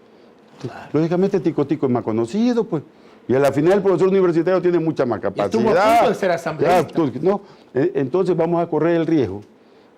Claro. Lógicamente Tico Tico es más conocido, pues. Y a la final el profesor universitario tiene mucha más capacidad. Estuvo a punto de ser asambleísta. ¿No? Entonces vamos a correr el riesgo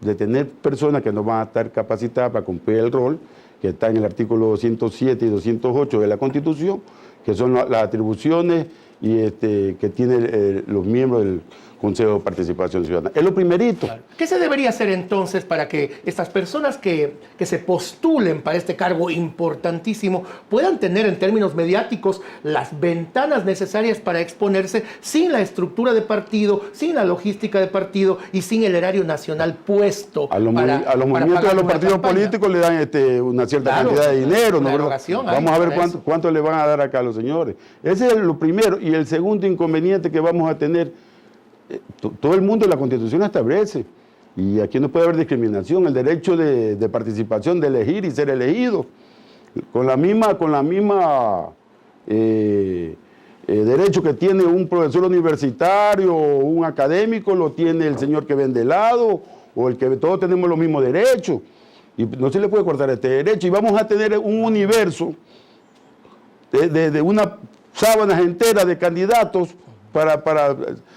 de tener personas que no van a estar capacitadas para cumplir el rol que está en el artículo 207 y 208 de la Constitución, que son las atribuciones y que tienen los miembros del Consejo de Participación Ciudadana. Es lo primerito. Claro. ¿Qué se debería hacer entonces para que estas personas que se postulen para este cargo importantísimo puedan tener en términos mediáticos las ventanas necesarias para exponerse sin la estructura de partido, sin la logística de partido y sin el erario nacional puesto? A los movimientos de los partidos políticos le dan una cierta cantidad de dinero, ¿no? Vamos a ver cuánto le van a dar acá a los señores. Ese es lo primero. Y el segundo inconveniente que vamos a tener, todo el mundo, la Constitución establece, y aquí no puede haber discriminación, el derecho de participación, de elegir y ser elegido, con la misma derecho que tiene un profesor universitario o un académico, lo tiene el señor que vende helado, o el que todos tenemos los mismos derechos, y no se le puede cortar este derecho, y vamos a tener un universo de unas sábanas enteras de candidatos para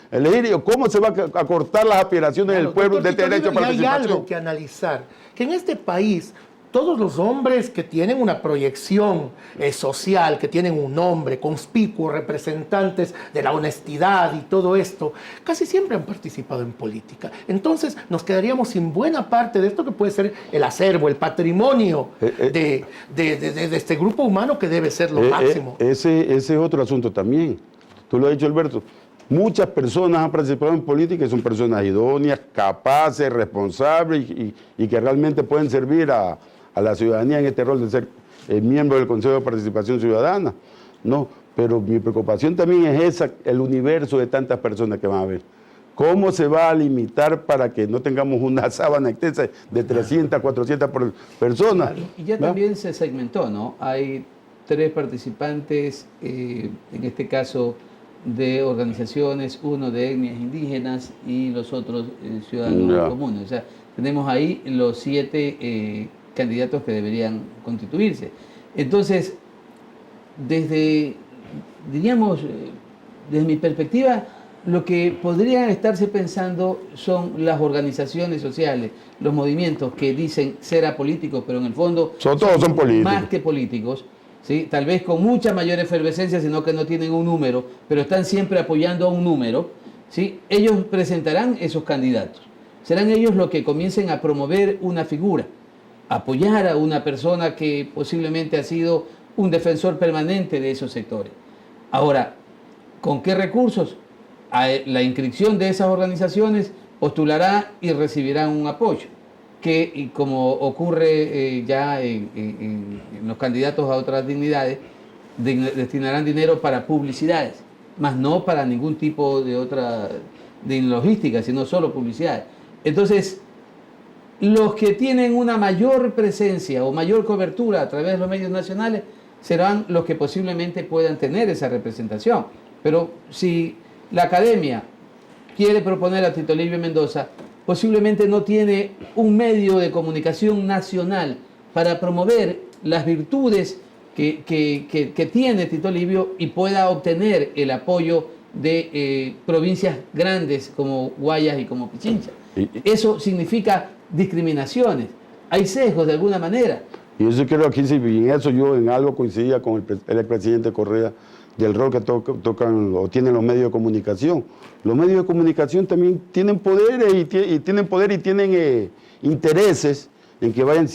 elegir. ¿Cómo se va a cortar las aspiraciones del pueblo de este derecho a participación? Hay algo que analizar, que en este país todos los hombres que tienen una proyección social, que tienen un nombre conspicuo, representantes de la honestidad y todo esto, casi siempre han participado en política. Entonces nos quedaríamos sin buena parte de esto que puede ser el acervo, el patrimonio de este grupo humano que debe ser lo máximo. Ese es otro asunto también. Tú lo has dicho, Alberto. Muchas personas han participado en política y son personas idóneas, capaces, responsables y que realmente pueden servir a la ciudadanía en este rol de ser miembro del Consejo de Participación Ciudadana, ¿no? Pero mi preocupación también es el universo de tantas personas que van a haber. ¿Cómo se va a limitar para que no tengamos una sábana extensa de 300, 400 personas? Y ya también se segmentó, ¿no? Hay 3 participantes, en este caso de organizaciones, uno de etnias indígenas y los otros ciudadanos comunes. O sea, tenemos ahí los 7 candidatos que deberían constituirse. Entonces, desde mi perspectiva, lo que podrían estarse pensando son las organizaciones sociales, los movimientos que dicen ser apolíticos, pero en el fondo todos son políticos. Más que políticos, ¿sí? Tal vez con mucha mayor efervescencia, sino que no tienen un número, pero están siempre apoyando a un número, ¿sí? Ellos presentarán esos candidatos. Serán ellos los que comiencen a promover una figura, apoyar a una persona que posiblemente ha sido un defensor permanente de esos sectores. Ahora, ¿con qué recursos? A la inscripción de esas organizaciones postulará y recibirá un apoyo, que como ocurre ya en los candidatos a otras dignidades, destinarán dinero para publicidades, más no para ningún tipo de otra de logística, sino solo publicidades. Entonces, los que tienen una mayor presencia o mayor cobertura a través de los medios nacionales serán los que posiblemente puedan tener esa representación. Pero si la academia quiere proponer a Tito Livio Mendoza, posiblemente no tiene un medio de comunicación nacional para promover las virtudes que tiene Tito Livio y pueda obtener el apoyo de provincias grandes como Guayas y como Pichincha. Eso significa discriminaciones, hay sesgos de alguna manera. Y yo sí creo que en eso yo en algo coincidía con el expresidente Correa, del rol que tocan o tienen los medios de comunicación. Los medios de comunicación también tienen poderes y tienen intereses en que vayan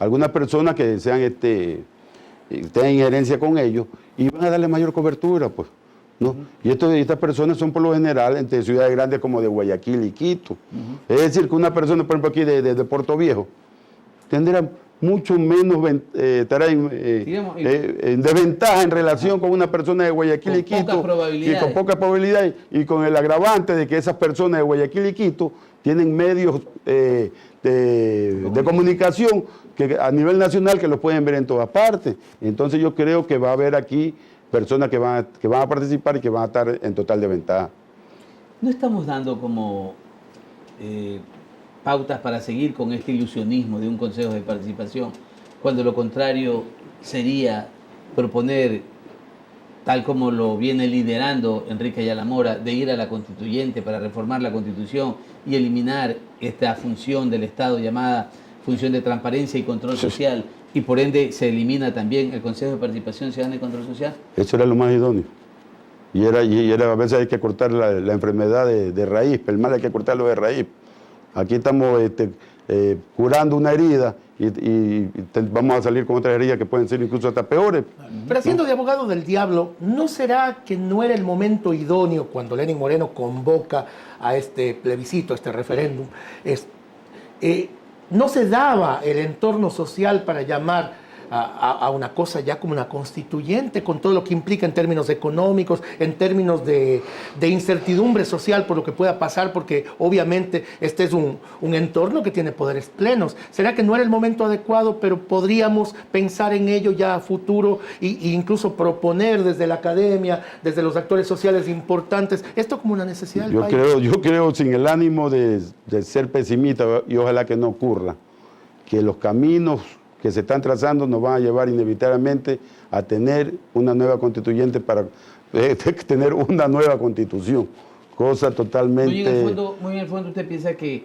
algunas personas que desean tengan injerencia con ellos y van a darle mayor cobertura, pues, ¿no? Y estas personas son por lo general entre ciudades grandes como de Guayaquil y Quito. Es decir, que una persona, por ejemplo, aquí de Puerto Viejo, tendrá mucho menos estará en desventaja en relación con una persona de Guayaquil y Quito, con poca probabilidad y con el agravante de que esas personas de Guayaquil y Quito tienen medios de comunicación que a nivel nacional que los pueden ver en todas partes. Entonces yo creo que va a haber aquí personas que van a participar y que van a estar en total desventaja. No estamos dando como pautas para seguir con este ilusionismo de un consejo de participación, cuando lo contrario sería proponer, tal como lo viene liderando Enrique Ayala Mora, de ir a la constituyente para reformar la Constitución y eliminar esta función del Estado llamada función de transparencia y control social, y por ende se elimina también el Consejo de Participación Ciudadana y Control Social. Eso era lo más idóneo. Y era a veces hay que cortar la enfermedad de raíz, el mal hay que cortarlo de raíz. Aquí estamos curando una herida y vamos a salir con otras heridas que pueden ser incluso hasta peores. Pero haciendo de abogado del diablo, ¿no será que no era el momento idóneo cuando Lenín Moreno convoca a este plebiscito, a este referéndum? No se daba el entorno social para llamar a una cosa ya como una constituyente, con todo lo que implica en términos económicos, en términos de incertidumbre social por lo que pueda pasar, porque obviamente este es un entorno que tiene poderes plenos. ¿Será que no era el momento adecuado, pero podríamos pensar en ello ya a futuro e incluso proponer desde la academia, desde los actores sociales importantes, esto como una necesidad del país? Yo creo, sin el ánimo de ser pesimista, y ojalá que no ocurra, que los caminos que se están trazando nos van a llevar inevitablemente a tener una nueva constituyente para tener una nueva constitución, cosa totalmente... Muy en el fondo usted piensa que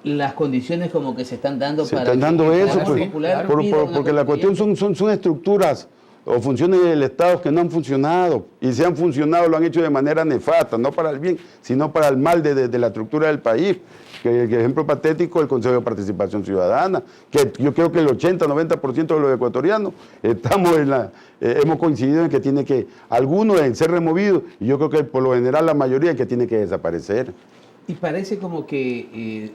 las condiciones como que se están dando Se para están dando que la eso, clase pues, popular por- pida una porque la cuestión son estructuras o funciones del Estado que no han funcionado, y si han funcionado lo han hecho de manera nefasta, no para el bien, sino para el mal de la estructura del país. Que ejemplo patético, el Consejo de Participación Ciudadana, que yo creo que el 80-90% de los ecuatorianos hemos coincidido en que tiene que, algunos en ser removidos, y yo creo que por lo general la mayoría en que tiene que desaparecer. Y parece como que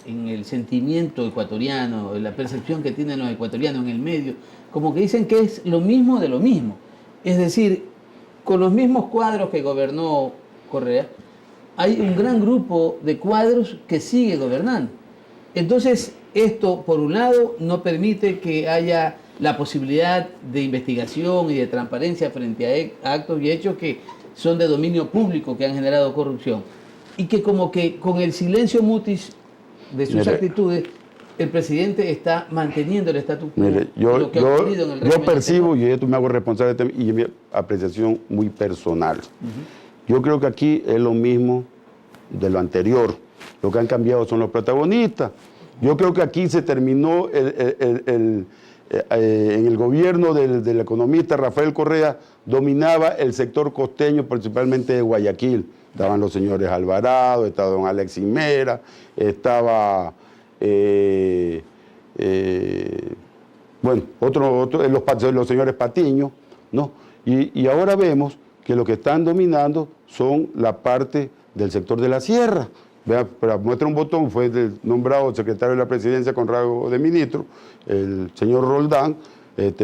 en el sentimiento ecuatoriano, en la percepción que tienen los ecuatorianos en el medio, como que dicen que es lo mismo de lo mismo. Es decir, con los mismos cuadros que gobernó Correa, hay un gran grupo de cuadros que sigue gobernando. Entonces, esto, por un lado, no permite que haya la posibilidad de investigación y de transparencia frente a actos y hechos que son de dominio público, que han generado corrupción. Y que como que con el silencio mutis de sus actitudes, el presidente está manteniendo el status quo. Mire, lo que ha ocurrido en el yo régimen percibo, anterior. y esto me hago responsable de y es mi apreciación muy personal. Yo creo que aquí es lo mismo de lo anterior. Lo que han cambiado son los protagonistas. Yo creo que aquí se terminó en el gobierno del economista Rafael Correa, dominaba el sector costeño, principalmente de Guayaquil. Estaban los señores Alvarado, estaba don Alexis Mera, estaba los señores Patiño, ¿no? Y ahora vemos que lo que están dominando son la parte del sector de la sierra. Vea, para muestra un botón, fue nombrado secretario de la presidencia con rango de ministro, el señor Roldán,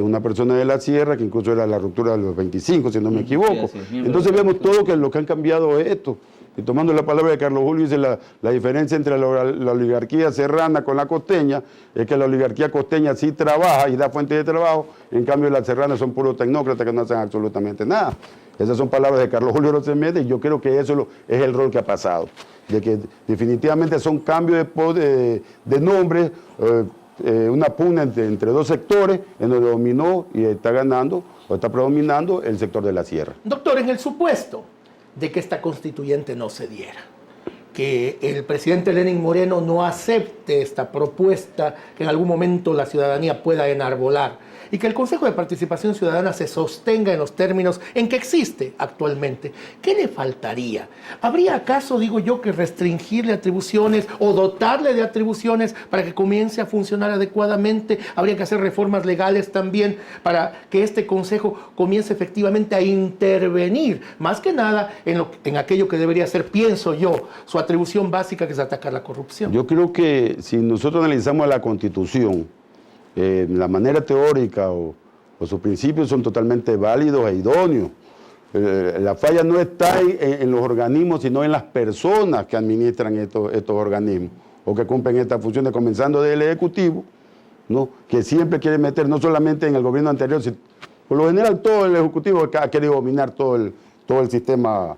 una persona de la sierra, que incluso era la ruptura de los 25, si no me equivoco. Sí, Entonces vemos todo lo que han cambiado esto. Y tomando la palabra de Carlos Julio, dice la diferencia entre la oligarquía serrana con la costeña, es que la oligarquía costeña sí trabaja y da fuente de trabajo, en cambio las serranas son puros tecnócratas que no hacen absolutamente nada. Esas son palabras de Carlos Julio Rosemete, y yo creo que eso es el rol que ha pasado, de que definitivamente son cambios de nombre, una pugna entre dos sectores, en donde dominó y está ganando, o está predominando el sector de la sierra. Doctor, en el supuesto de que esta constituyente no se diera, que el presidente Lenín Moreno no acepte esta propuesta que en algún momento la ciudadanía pueda enarbolar, y que el Consejo de Participación Ciudadana se sostenga en los términos en que existe actualmente, ¿qué le faltaría? ¿Habría acaso, digo yo, que restringirle atribuciones o dotarle de atribuciones para que comience a funcionar adecuadamente? ¿Habría que hacer reformas legales también para que este Consejo comience efectivamente a intervenir, más que nada en aquello que debería ser, pienso yo, su atribución básica, que es atacar la corrupción? Yo creo que si nosotros analizamos la Constitución, la manera teórica o sus principios son totalmente válidos e idóneos. La falla no está en los organismos, sino en las personas que administran estos organismos o que cumplen estas funciones, comenzando del Ejecutivo, ¿no? Que siempre quiere meter, no solamente en el gobierno anterior, sino, por lo general todo el Ejecutivo ha querido dominar todo el sistema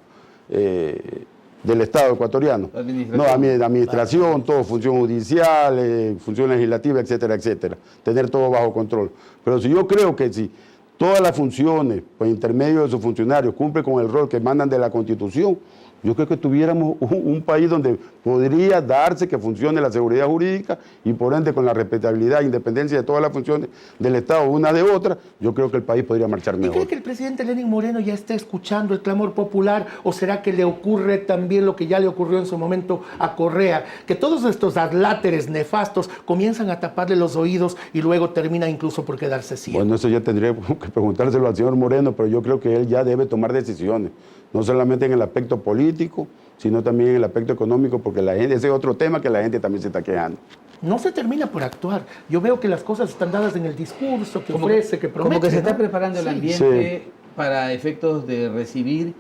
del Estado ecuatoriano. Administración, todo, función judicial, función legislativa, etcétera, etcétera. Tener todo bajo control. Pero si yo creo que si todas las funciones, por intermedio de sus funcionarios, cumplen con el rol que mandan de la Constitución, yo creo que tuviéramos un país donde podría darse que funcione la seguridad jurídica y por ende con la respetabilidad e independencia de todas las funciones del Estado, una de otra, yo creo que el país podría marchar mejor. ¿Y cree que el presidente Lenín Moreno ya está escuchando el clamor popular, o será que le ocurre también lo que ya le ocurrió en su momento a Correa, que todos estos adláteres nefastos comienzan a taparle los oídos y luego termina incluso por quedarse ciego? Bueno, eso ya tendría que preguntárselo al señor Moreno, pero yo creo que él ya debe tomar decisiones, no solamente en el aspecto político, sino también en el aspecto económico, porque la gente, ese es otro tema que la gente también se está quejando. No se termina por actuar. Yo veo que las cosas están dadas en el discurso, que ofrece, que promete. Como que se ¿no? está preparando el ambiente para efectos de recibir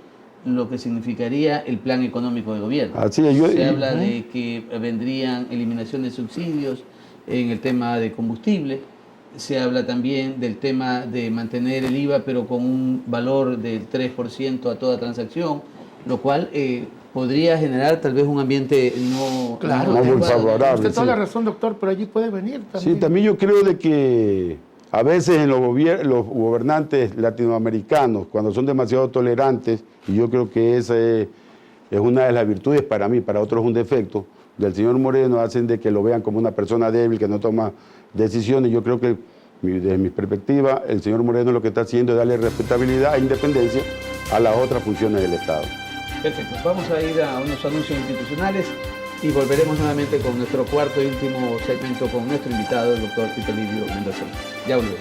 lo que significaría el plan económico de gobierno. Así es, se habla de que vendrían eliminación de subsidios en el tema de combustible. Se habla también del tema de mantener el IVA, pero con un valor del 3% a toda transacción, lo cual podría generar tal vez un ambiente no muy favorable. Usted toda la razón, doctor, pero allí puede venir también. Sí, también yo creo de que a veces en los gobernantes latinoamericanos, cuando son demasiado tolerantes, y yo creo que esa es es una de las virtudes para mí, para otros un defecto, del señor Moreno, hacen de que lo vean como una persona débil, que no toma decisiones. Yo creo que desde mi perspectiva, el señor Moreno lo que está haciendo es darle respetabilidad e independencia a las otras funciones del Estado. Perfecto, vamos a ir a unos anuncios institucionales y volveremos nuevamente con nuestro cuarto y último segmento con nuestro invitado, el doctor Tito Livio Mendoza. Ya volvemos.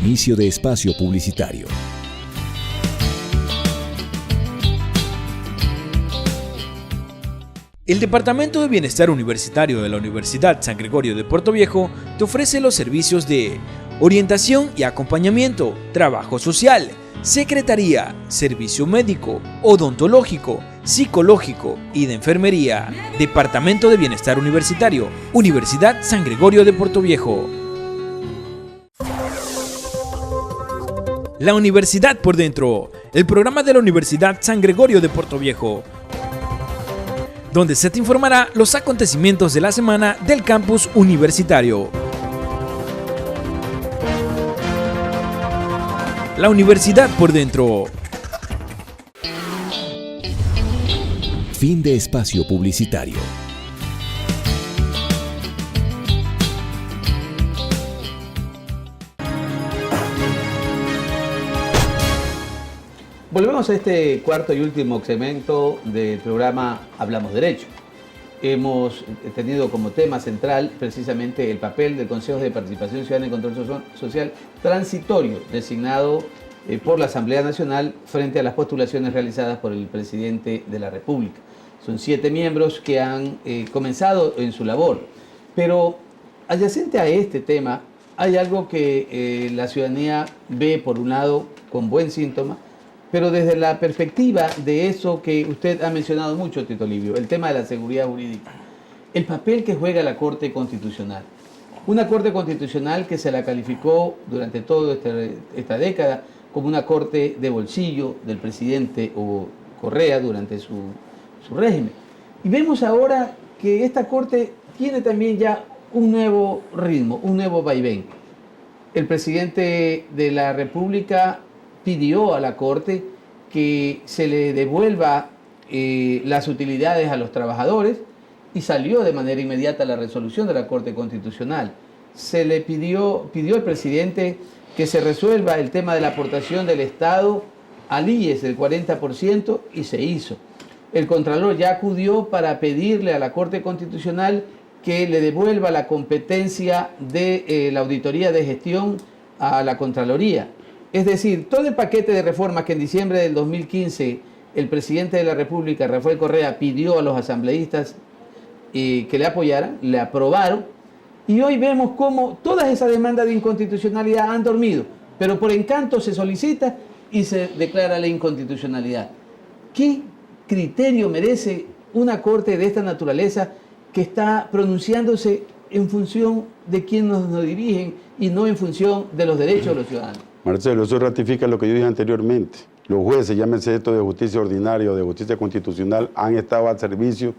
Inicio de espacio publicitario. El Departamento de Bienestar Universitario de la Universidad San Gregorio de Puerto Viejo te ofrece los servicios de orientación y acompañamiento, trabajo social, secretaría, servicio médico, odontológico, psicológico y de enfermería. Departamento de Bienestar Universitario, Universidad San Gregorio de Puerto Viejo. La Universidad por Dentro, el programa de la Universidad San Gregorio de Puerto Viejo, donde se te informará los acontecimientos de la semana del campus universitario. La Universidad por Dentro. Fin de espacio publicitario. Volvemos a este cuarto y último segmento del programa Hablamos Derecho. Hemos tenido como tema central precisamente el papel del Consejo de Participación Ciudadana y Control Social transitorio designado por la Asamblea Nacional frente a las postulaciones realizadas por el presidente de la República. Son 7 miembros que han comenzado en su labor, pero adyacente a este tema hay algo que la ciudadanía ve por un lado con buen síntoma, pero desde la perspectiva de eso que usted ha mencionado mucho, Tito Livio, el tema de la seguridad jurídica, el papel que juega la Corte Constitucional. Una Corte Constitucional que se la calificó durante toda esta década como una corte de bolsillo del presidente Correa durante su régimen. Y vemos ahora que esta Corte tiene también ya un nuevo ritmo, un nuevo vaivén. El presidente de la República pidió a la Corte que se le devuelva las utilidades a los trabajadores y salió de manera inmediata la resolución de la Corte Constitucional. Se le pidió al presidente que se resuelva el tema de la aportación del Estado al IES del 40% y se hizo. El Contralor ya acudió para pedirle a la Corte Constitucional que le devuelva la competencia de la auditoría de gestión a la Contraloría. Es decir, todo el paquete de reformas que en diciembre del 2015 el presidente de la República, Rafael Correa, pidió a los asambleístas que le apoyaran, le aprobaron, y hoy vemos cómo todas esas demandas de inconstitucionalidad han dormido, pero por encanto se solicita y se declara la inconstitucionalidad. ¿Qué criterio merece una corte de esta naturaleza que está pronunciándose en función de quien nos dirigen y no en función de los derechos de los ciudadanos? Marcelo, eso ratifica lo que yo dije anteriormente. Los jueces, llámense esto de justicia ordinaria o de justicia constitucional, han estado al servicio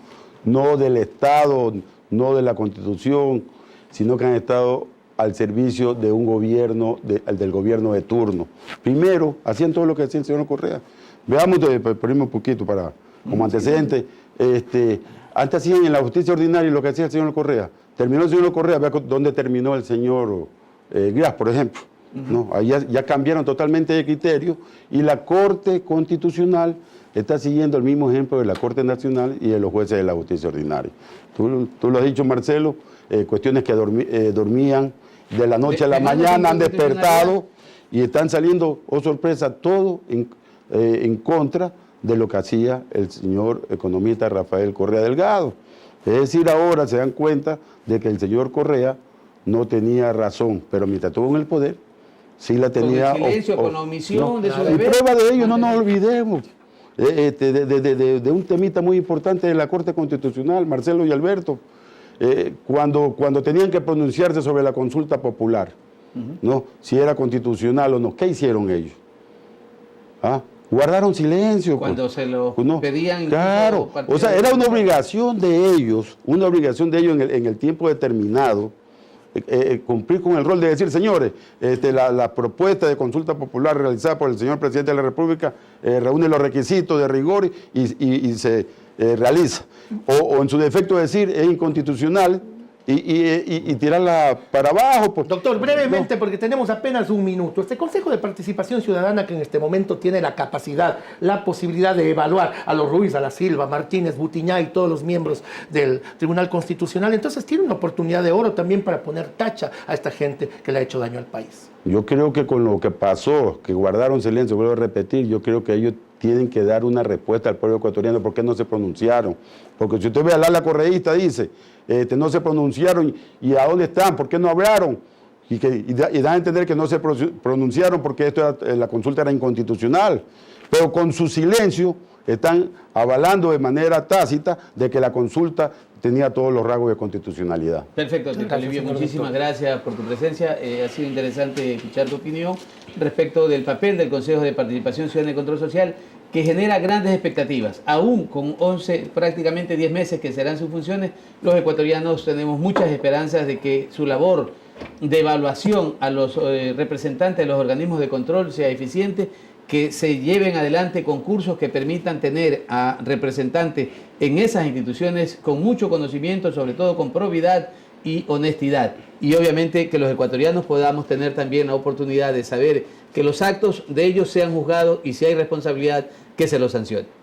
no del Estado, no de la Constitución, sino que han estado al servicio de un gobierno, del gobierno de turno. Primero, hacían todo lo que decía el señor Correa. Veamos, ponemos un poquito como antecedente. Antes hacían en la justicia ordinaria lo que hacía el señor Correa. Terminó el señor Correa, vea dónde terminó el señor Gras, por ejemplo. No, ahí ya cambiaron totalmente de criterio y la Corte Constitucional está siguiendo el mismo ejemplo de la Corte Nacional y de los jueces de la justicia ordinaria. Tú lo has dicho, Marcelo, cuestiones que dormían de la noche a la mañana, han despertado y están saliendo, oh sorpresa, todo en contra de lo que hacía el señor economista Rafael Correa Delgado. Es decir, ahora se dan cuenta de que el señor Correa no tenía razón, pero mientras estuvo en el poder, sí la tenía. Con el silencio, con la omisión de su deber. Y prueba de ello, no nos olvidemos de un temita muy importante de la Corte Constitucional, Marcelo y Alberto, cuando tenían que pronunciarse sobre la consulta popular, ¿no? Si era constitucional o no. ¿Qué hicieron ellos? Guardaron silencio. Cuando se lo pedían. Claro, o sea, era una obligación de ellos en el tiempo determinado, cumplir con el rol de decir, señores, la propuesta de consulta popular realizada por el señor presidente de la República reúne los requisitos de rigor y se realiza. O en su defecto decir, es inconstitucional, y tirarla para abajo. Pues. Doctor, brevemente, porque tenemos apenas un minuto. Este Consejo de Participación Ciudadana, que en este momento tiene la capacidad, la posibilidad de evaluar a los Ruiz, a la Silva, Martínez, Butiñá y todos los miembros del Tribunal Constitucional, entonces tiene una oportunidad de oro también para poner tacha a esta gente que le ha hecho daño al país. Yo creo que con lo que pasó, que guardaron silencio, vuelvo a repetir, yo creo que ellos tienen que dar una respuesta al pueblo ecuatoriano. ¿Por qué no se pronunciaron? Porque si usted ve a Lala Correísta, dice, no se pronunciaron, ¿y a dónde están? ¿Por qué no hablaron? Y da a entender que no se pronunciaron porque la consulta era inconstitucional. Pero con su silencio están avalando de manera tácita de que la consulta tenía todos los rasgos de constitucionalidad. Perfecto, Tito Livio, muchísimas gracias por tu presencia. Ha sido interesante escuchar tu opinión respecto del papel del Consejo de Participación Ciudadana y Control Social, que genera grandes expectativas. Aún con 11, prácticamente 10 meses que serán sus funciones, los ecuatorianos tenemos muchas esperanzas de que su labor de evaluación a los representantes de los organismos de control sea eficiente, que se lleven adelante concursos que permitan tener a representantes en esas instituciones con mucho conocimiento, sobre todo con probidad y honestidad. Y obviamente que los ecuatorianos podamos tener también la oportunidad de saber que los actos de ellos sean juzgados y si hay responsabilidad, que se los sancione.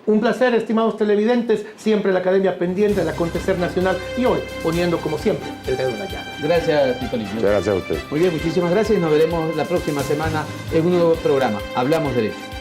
Un placer, estimados televidentes, siempre la Academia pendiente del acontecer nacional y hoy poniendo, como siempre, el dedo en la llaga. Gracias, Tito Livio. Muchas gracias a usted. Muy bien, muchísimas gracias y nos veremos la próxima semana en un nuevo programa. Hablamos Derecho.